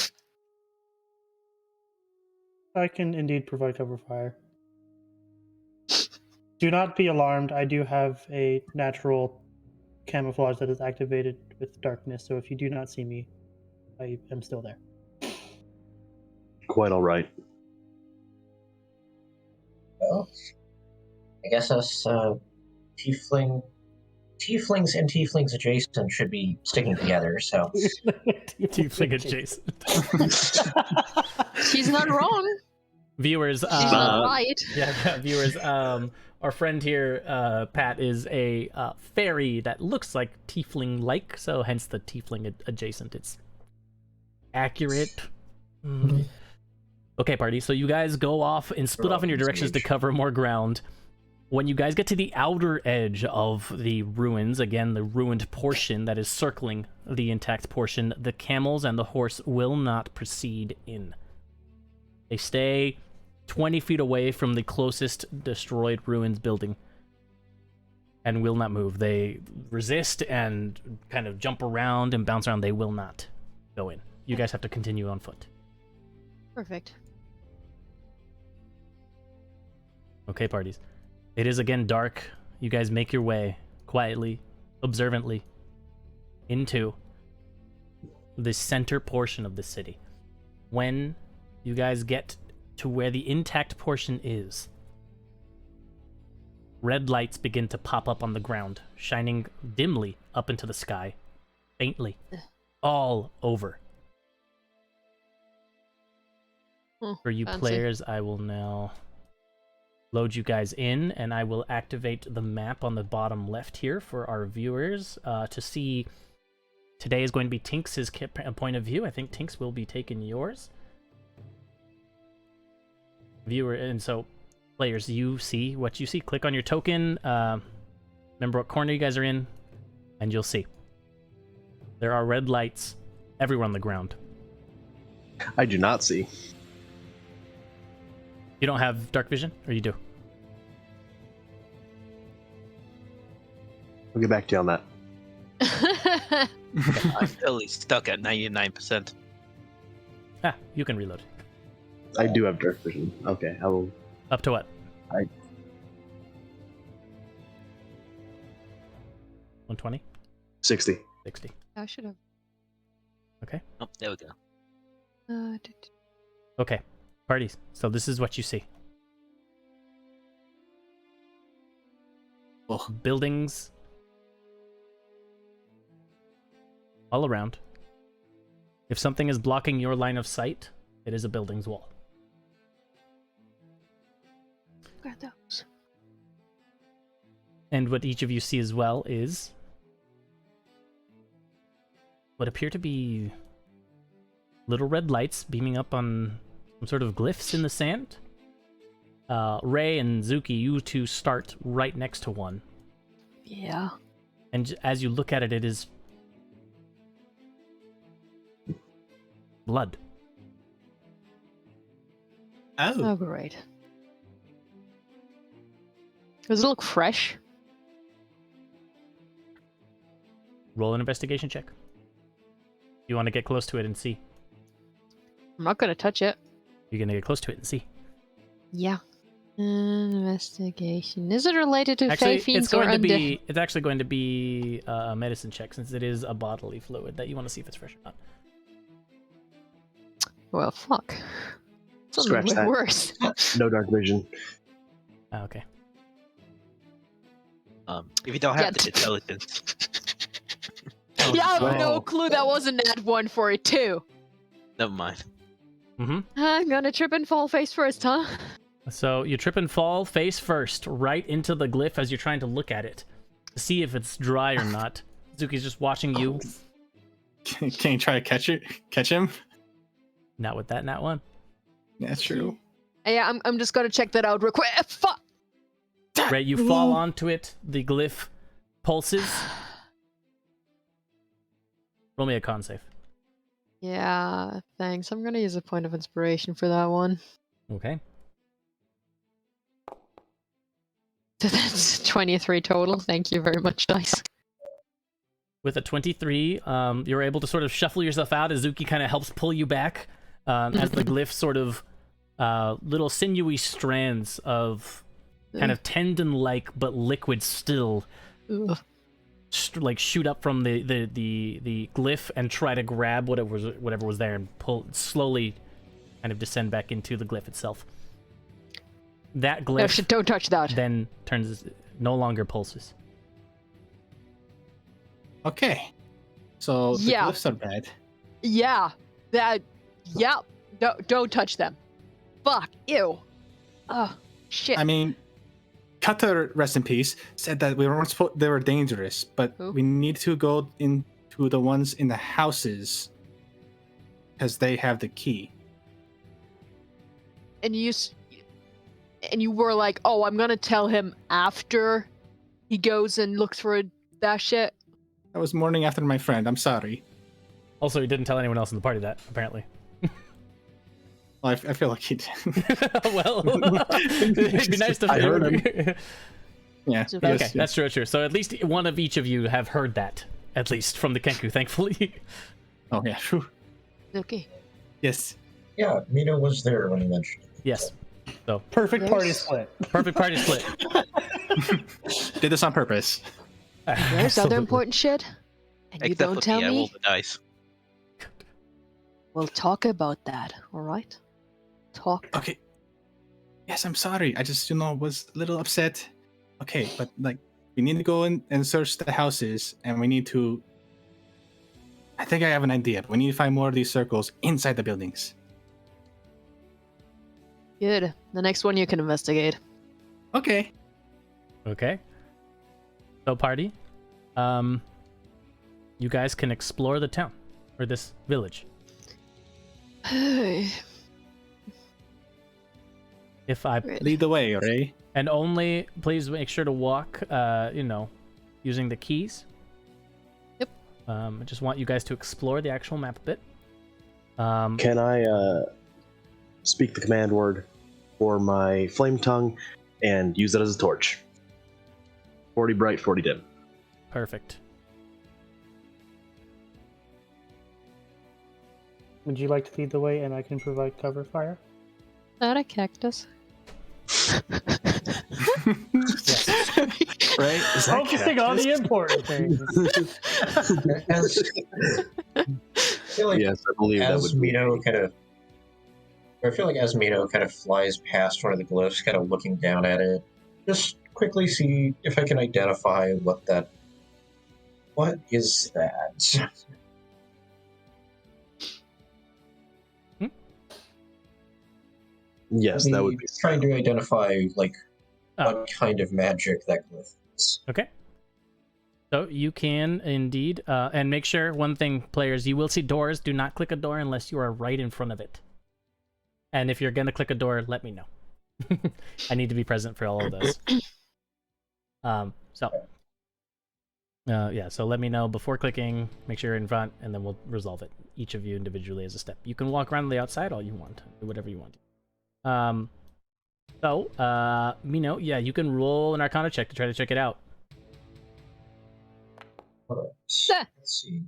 I can indeed provide cover fire. Do not be alarmed. I do have a natural camouflage that is activated with darkness, so if you do not see me, I am still there. Quite all right. Well, I guess us tieflings and tieflings adjacent should be sticking together. So Tiefling adjacent. She's not wrong. Viewers, She's not right. yeah, viewers, our friend here, Pat, is a fairy that looks like tiefling-like, so hence the tiefling adjacent. It's accurate. Okay, party, so you guys go off and split off in your directions to cover more ground. When you guys get to the outer edge of the ruins, again, the ruined portion that is circling the intact portion, the camels and the horse will not proceed in. They stay 20 feet away from the closest destroyed ruins building and will not move. They resist and kind of jump around and bounce around. They will not go in. You guys have to continue on foot. Perfect. Okay, parties. It is again dark. You guys make your way quietly, observantly, into the center portion of the city. When you guys get to where the intact portion is, red lights begin to pop up on the ground, shining dimly up into the sky, faintly, all over. For you fancy. players, I will now load you guys in, and I will activate the map on the bottom left here for our viewers to see. Today is going to be Tinks' point of view. I think Tinks will be taking yours. Viewer, and so players, you see what you see. Click on your token. Remember what corner you guys are in, and you'll see. There are red lights everywhere on the ground. I do not see. You don't have dark vision, or you do? I'll get back to you on that. I'm totally stuck at 99%. Ah, you can reload. I do have dark vision. Okay, I will. Up to what? 120? 60. 60. I should have. Okay. Oh, there we go. Okay. Parties. So this is what you see. Oh. Buildings all around. If something is blocking your line of sight, it is a building's wall. Look at those. And what each of you see as well is what appear to be little red lights beaming up on some sort of glyphs in the sand. Ray and Zuki, you two start right next to one. Yeah. And as you look at it, it is blood. Oh, great. Does it look fresh? Roll an investigation check. You want to get close to it and see. I'm not gonna touch it. You're going to get close to it and see. Yeah. Investigation. Is it related to Actually, Fae Fiends or undead? it's actually going to be a medicine check, since it is a bodily fluid that you want to see if it's fresh or not. Well, fuck. Scratch Something way that. worse. No dark vision. Ah, okay. If you don't have the intelligence. Yeah, I have no wow. clue that wasn't that one for it too. Never mind. I'm gonna trip and fall face first, huh? So you trip and fall face first, right into the glyph as you're trying to look at it to see if it's dry or not. Zuki's just watching you. Can you try to catch him? Not with that, not one. Yeah, that's true. Yeah, I'm just gonna check that out real quick. Fuck. Right, you fall onto it. The glyph pulses. Roll me a con save. Yeah, thanks. I'm gonna use a point of inspiration for that one. Okay. That's 23 total. Thank you very much, dice. With a 23, you're able to sort of shuffle yourself out as Zuki kind of helps pull you back as the glyph sort of little sinewy strands of kind of tendon-like but liquid still Ugh. like shoot up from the glyph and try to grab whatever was there and pull slowly kind of descend back into the glyph itself. That glyph No shit, don't touch that. then no longer pulses. Okay. So the Yeah. glyphs are bad. Yeah, that. Yeah, don't touch them. Fuck, ew. Oh, shit. I mean, Cutter, rest in peace, said that we weren't supposed. They were dangerous, but Who? we need to go into the ones in the houses because they have the key. And you were like, oh, I'm gonna tell him after he goes and looks for that shit. That was morning after my friend. I'm sorry. Also, he didn't tell anyone else in the party that, apparently. Well, I feel like he did. Well, it'd be nice to I heard him. Yeah. So- Okay, yes, that's true. So at least one of each of you have heard that, at least from the Kenku, thankfully. Oh yeah. True. Okay. Yes. Yeah, Mino was there when he mentioned it. Yes. Perfect party There's- split. Perfect party split. Did this on purpose. There's Absolutely. other important shit. And you Except don't for tell me, I me? rolled the dice. We'll talk about that, alright? Talk. Okay. Yes, I'm sorry. I just, was a little upset. Okay, but like, we need to go in and search the houses, and we need to. I think I have an idea. But we need to find more of these circles inside the buildings. Good. The next one you can investigate. Okay. Okay. So party, you guys can explore the town or this village. If I Lead the way, Ray. and only please make sure to walk, using the keys. Yep. I just want you guys to explore the actual map a bit. Can I speak the command word for my flame tongue and use it as a torch? 40 bright, 40 dim. Perfect. Would you like to lead the way and I can provide cover fire? Not a cactus. Yes. Right? Is that Focusing on the cactus? important things. I feel like Yes, I believe that as would be. Mino kind of, I feel like as Mino kind of flies past one of the glyphs, kind of looking down at it, just quickly see if I can identify what is that? Yes, that would be. Trying to identify like Oh. what kind of magic that glyph is. Okay. So you can indeed, and make sure one thing, players, you will see doors. Do not click a door unless you are right in front of it. And if you're gonna click a door, let me know. I need to be present for all of those. So let me know before clicking. Make sure you're in front, and then we'll resolve it. Each of you individually as a step. You can walk around the outside all you want. Do whatever you want. Mino, yeah, you can roll an Arcana check to try to check it out. Let's see.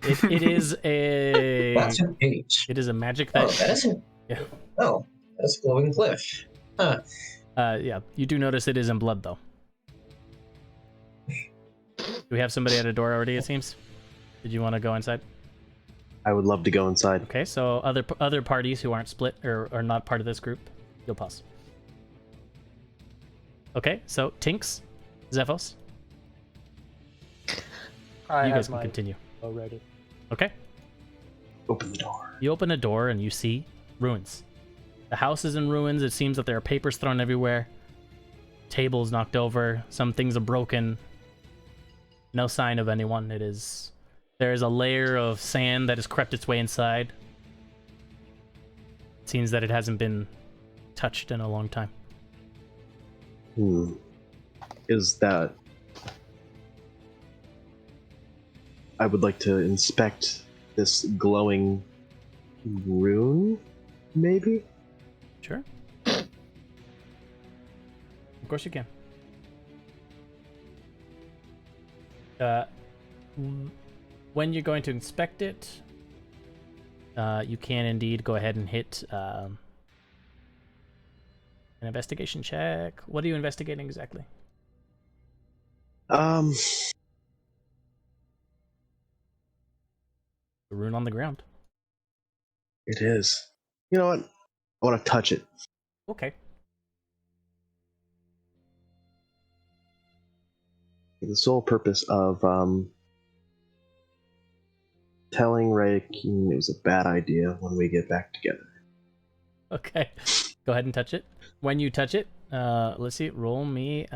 It is a That's an 8. it is a magic Oh, that that isn't. Yeah. Oh, that's glowing glyph. Huh. yeah, you do notice it is in blood though. Do we have somebody at a door already? It seems. Did you want to go inside? I would love to go inside. Okay, so other parties who aren't split or are not part of this group, you'll pause. Okay, so Tinks, Zephos, I you have guys can my continue. already. Okay. Open the door. You open a door and you see ruins. The house is in ruins. It seems that there are papers thrown everywhere. Tables knocked over. Some things are broken. No sign of anyone. There is a layer of sand that has crept its way inside. It seems that it hasn't been touched in a long time. Is that... I would like to inspect this glowing rune, maybe? Sure. Of course you can. When you're going to inspect it, you can indeed go ahead and hit an investigation check. What are you investigating exactly? Um, The rune on the ground. it is. You know what? I want to touch it. Okay. For the sole purpose of telling Ray it was a bad idea when we get back together. Okay. Go ahead and touch it. When you touch it, let's see. Roll me.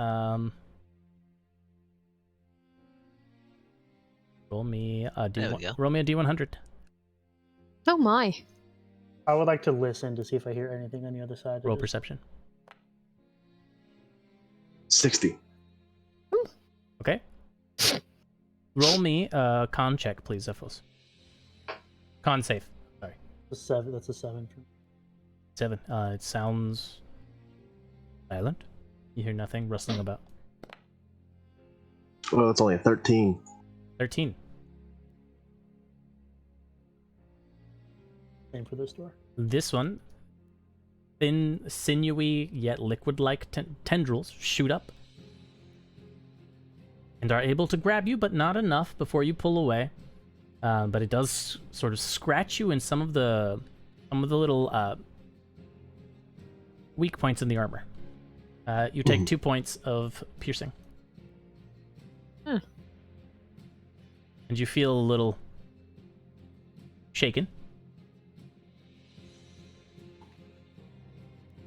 Roll me a There we D1. go. Roll me a D100. Oh my. I would like to listen to see if I hear anything on the other side. Roll of this. perception. 60. Okay. Roll me a con check, please, Zephos. Con save. Sorry. A 7. That's a 7. 7. It sounds silent. You hear nothing rustling about. Well, it's only a 13. 13. Same for this door. This one, thin, sinewy, yet liquid-like tendrils shoot up and are able to grab you, but not enough before you pull away. But it does sort of scratch you in some of the little weak points in the armor. You take 2 points of piercing. Hmm. And you feel a little shaken.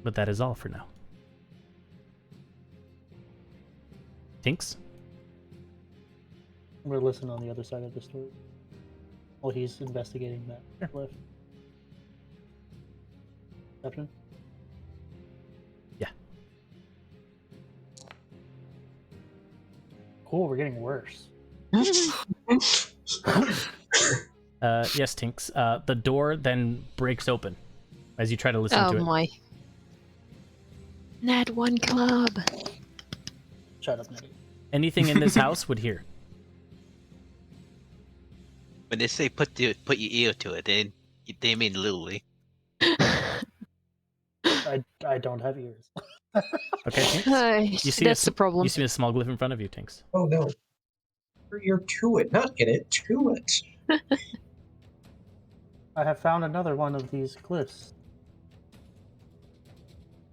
But that is all for now. Tinks? I'm gonna listen on the other side of the door while he's investigating that lift. Perception? Yeah. Cool, we're getting worse. Yes, Tinks. The door then breaks open as you try to listen to Oh it. my. Nat 1 club. Shut up, Nedy. Anything in this house would hear. When they say put your ear to it, they mean literally. I don't have ears. Okay, Tinks? You see That's the problem. You see a small glyph in front of you, Tinks. Oh no. You're to it, not in it, to it. I have found another one of these glyphs.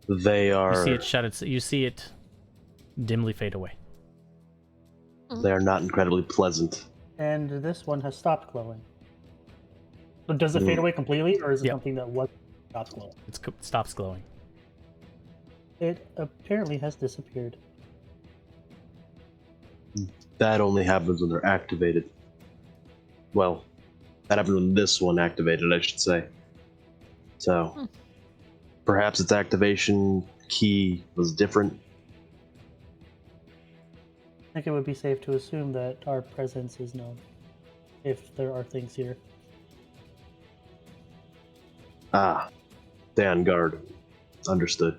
They are. You see it shut. You see it dimly fade away. They are not incredibly pleasant. And this one has stopped glowing. So does it fade away completely, or is it Yep. something that was stopped glowing? It stops glowing. It apparently has disappeared. That only happens when they're activated. Well, that happened when this one activated, I should say. So, perhaps its activation key was different. I think it would be safe to assume that our presence is known, if there are things here. Ah, stay on guard. Understood.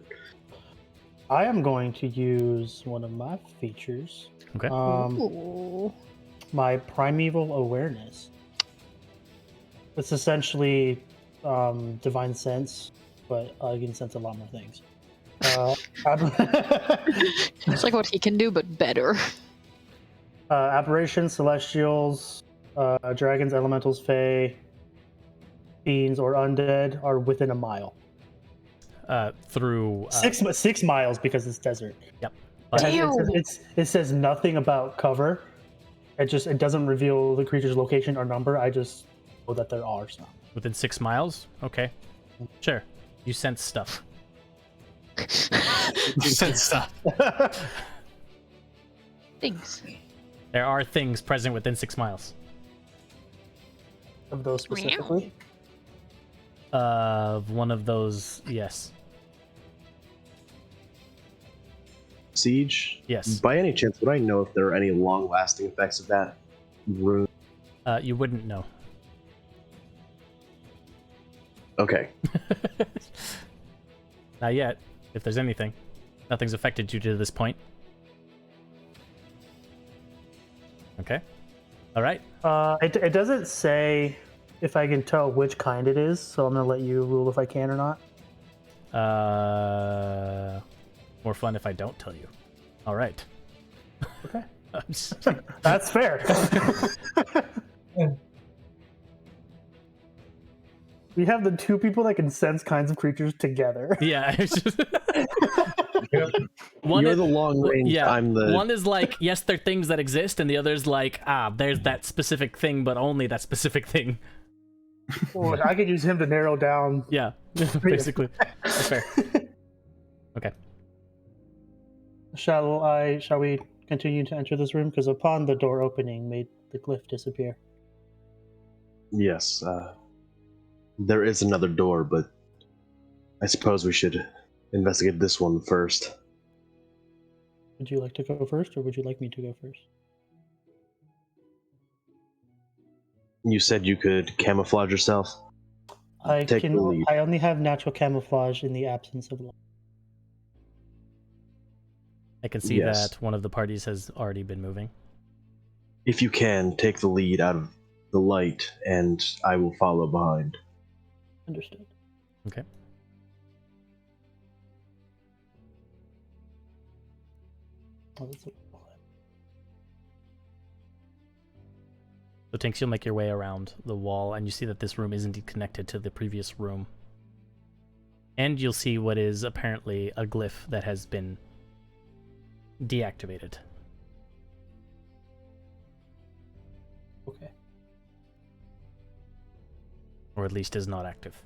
I am going to use one of my features, Okay. Ooh. my primeval awareness. It's essentially divine sense, but I can sense a lot more things. It's like what he can do, but better. Aberrations, celestials, dragons, elementals, fae, fiends, or undead are within a mile. Through 6 miles because it's desert. Yep. It says nothing about cover. It doesn't reveal the creature's location or number. I just know that there are some. Within 6 miles? Okay. Sure. You sense stuff. You sense stuff. Things. There are things present within 6 miles. Of those specifically? One of those, yes. Siege? Yes. By any chance, would I know if there are any long-lasting effects of that rune? You wouldn't know. Okay. Not yet, if there's anything. Nothing's affected you to this point. Okay. All right. It doesn't say if I can tell which kind it is, so I'm gonna let you rule if I can or not. More fun if I don't tell you. All right. Okay. That's fair. We have the two people that can sense kinds of creatures together. Yeah. It's just... You're the long range. Yeah. I'm the. One is like, yes, they're things that exist, and the other's like, there's that specific thing, but only that specific thing. Well, I could use him to narrow down. Yeah, basically. That's fair. Okay. Shall we continue to enter this room? Because upon the door opening, made the glyph disappear. Yes. There is another door, but I suppose we should investigate this one first. Would you like to go first, or would you like me to go first? You said you could camouflage yourself? Take the lead. I only have natural camouflage in the absence of light. I can see Yes. that one of the parties has already been moving. If you can, take the lead out of the light, and I will follow behind. Understood. Okay. Oh, that's a- So Tinks, you'll make your way around the wall, and you see that this room is indeed connected to the previous room. And you'll see what is apparently a glyph that has been deactivated. Okay. Or at least is not active.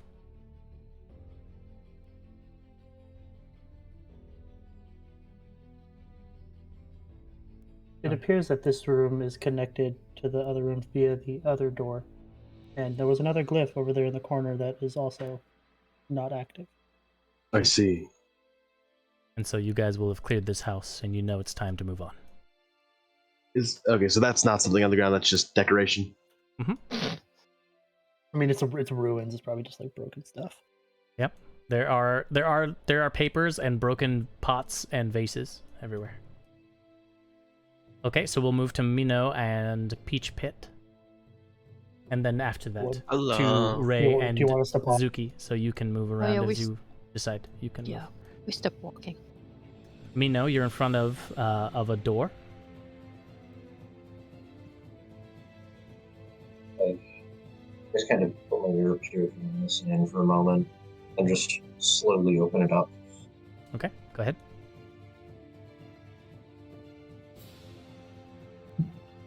It appears that this room is connected to the other room via the other door. And there was another glyph over there in the corner that is also not active. I see. And so you guys will have cleared this house, and you know it's time to move on. Okay, so that's not something on the ground, that's just decoration. Mm-hmm. I mean, it's ruins. It's probably just like broken stuff. Yep. There are papers and broken pots and vases everywhere. Okay, so we'll move to Mino and Peach Pit. And then after that, Hello. to Ray Do and you want us to pause? Zuki, so you can move around yeah, as you decide. You can Yeah, we stop walking. move. Mino, you're in front of a door. I just kind of put my ear up to it and listen in for a moment, and just slowly open it up. Okay, go ahead.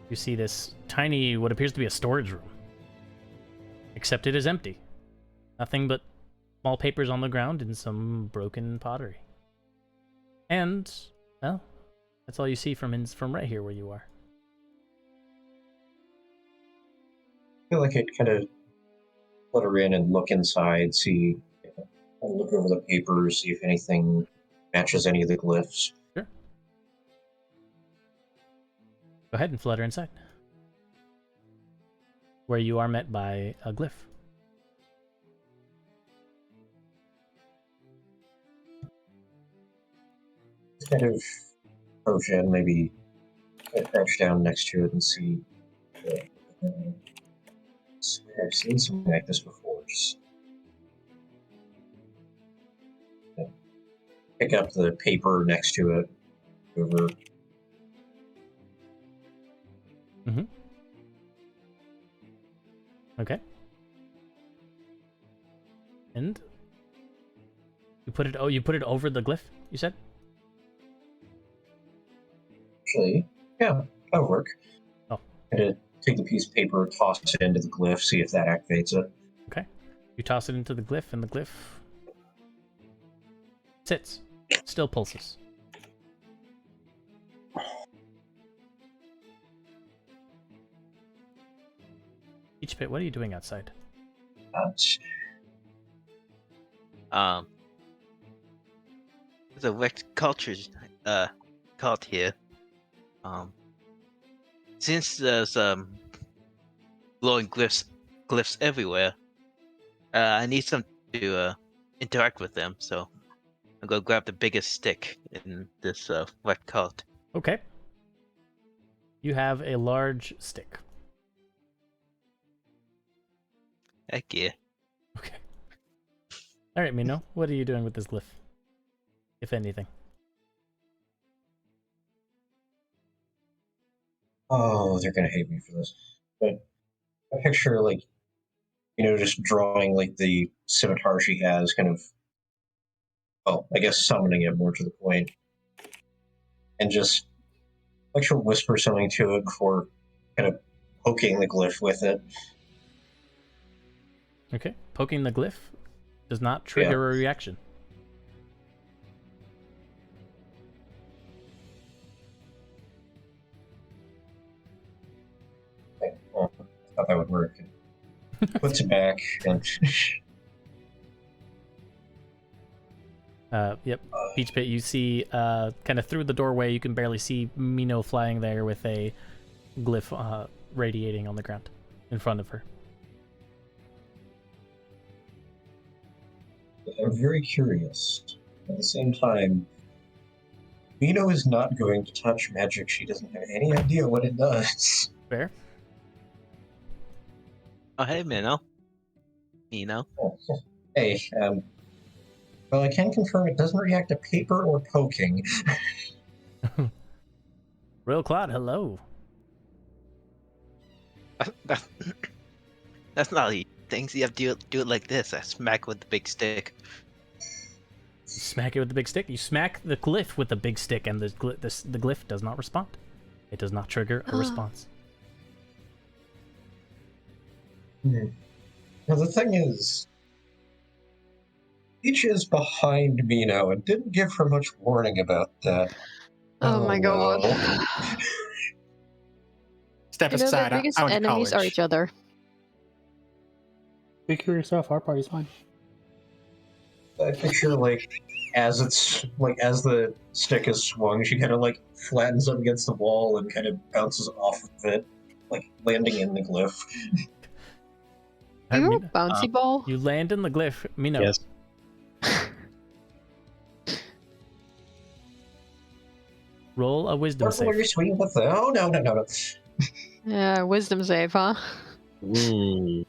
You see this tiny, what appears to be a storage room. Except it is empty. Nothing but small papers on the ground and some broken pottery. And, well, that's all you see from right here where you are. I feel like I'd kind of flutter in and look inside, see, and look over the papers, see if anything matches any of the glyphs. Sure. Go ahead and flutter inside. Where you are met by a glyph. Kind of approach in, maybe crouch down next to it and see. I've seen something like this before. Just pick up the paper next to it. Over. Mm-hmm. Okay. And you put it over the glyph, you said? Actually, yeah, that'll work. Oh. Gonna take the piece of paper, toss it into the glyph, see if that activates it. Okay. You toss it into the glyph, and the glyph sits. Still pulses. Each pit, what are you doing outside? There's a wrecked culture cult here. Since there's glowing glyphs everywhere, I need some to interact with them, so I'm gonna grab the biggest stick in this wrecked cult. Okay. You have a large stick. Heck yeah. Okay. All right, Mino, what are you doing with this glyph, if anything? Oh, they're gonna hate me for this. But I picture, like, just drawing, like, the scimitar she has, kind of, well, I guess summoning it more to the point. And just, like, she'll whisper something to it before kind of poking the glyph with it. Okay. Poking the glyph does not trigger a reaction. Well, I thought that would work. Puts it back and Yep. Beach Pit, you see kind of through the doorway, you can barely see Mino flying there with a glyph radiating on the ground in front of her. I'm very curious. At the same time, Mino is not going to touch magic she doesn't have any idea what it does. Fair. Oh, hey, Minnow. Oh, hey, well, I can confirm it doesn't react to paper or poking. Real Cloud, hello. That's not the things you have to do it like this. I smack with the big stick. You smack it with the big stick. You smack the glyph with the big stick, and the glyph does not respond. It does not trigger a response. Now, the thing is, Peach is behind me now and didn't give her much warning about that. Oh my god. no. Step You know, aside. the biggest I went to enemies are college. each other. Speak for yourself. Our party's fine. I picture, as the stick is swung, she kind of, flattens up against the wall and kind of bounces off of it, landing in the glyph. You bouncy ball? You land in the glyph, Mino. Yes. Roll a wisdom Careful where save. you're swinging with the... Oh, no. Yeah, wisdom save, huh? Looks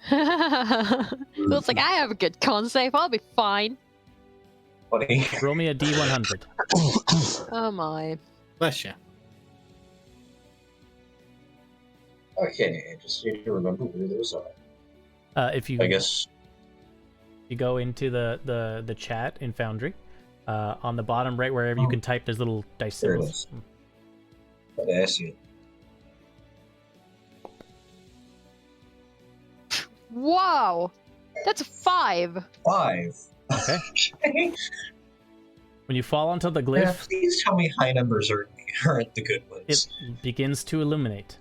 like I have a good con save. I'll be fine. Buddy. Roll me a D100. Oh my. Bless you. Okay, I just need to remember where those are. If you I guess... you go into the chat in Foundry, on the bottom right wherever you can type, there's little dice There it symbols. Okay, I see it. Wow! That's a 5. 5. Okay. When you fall onto the Yeah, glyph, please tell me high numbers aren't the good ones. it begins to illuminate.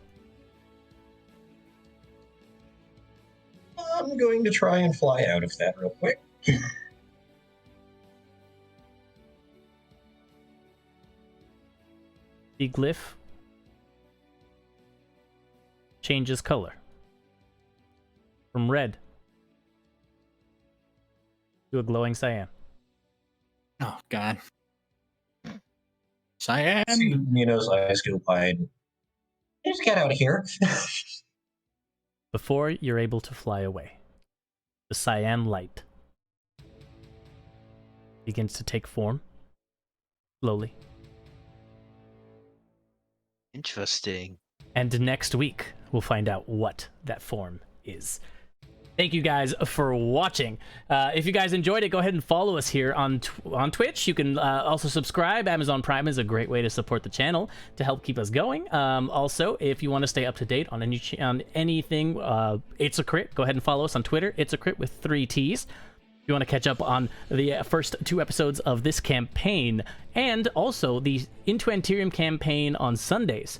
I'm going to try and fly out of that real quick. The glyph changes color from red to a glowing cyan. Oh god. Cyan. See Mino's eyes go wide. Just get out of here. Before you're able to fly away, the cyan light begins to take form slowly. Interesting. And next week, we'll find out what that form is. Thank you guys for watching. If you guys enjoyed it, go ahead and follow us here on Twitch. You can also subscribe. Amazon Prime is a great way to support the channel to help keep us going. Also, if you want to stay up to date on anything, It's a Crit, go ahead and follow us on Twitter. It's a Crit with 3 T's. If you want to catch up on the first 2 episodes of this campaign, and also the Into Antirium campaign on Sundays.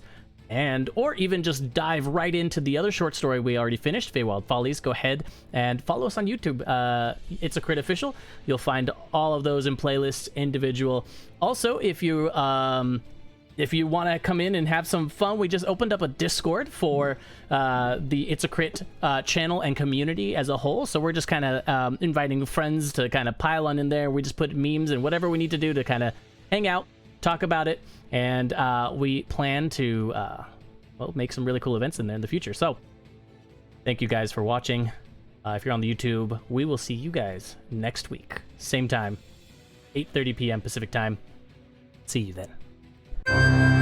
Or even just dive right into the other short story we already finished, Feywild Follies, go ahead and follow us on YouTube. It's a Crit Official. You'll find all of those in playlists, individual. Also, if you want to come in and have some fun, we just opened up a Discord for the It's a Crit channel and community as a whole. So we're just kind of inviting friends to kind of pile on in there. We just put memes and whatever we need to do to kind of hang out, talk about it, and we plan to make some really cool events in there in the future. So thank you guys for watching. If you're on the YouTube, we will see you guys next week, same time, 8:30 p.m. Pacific time. See you then.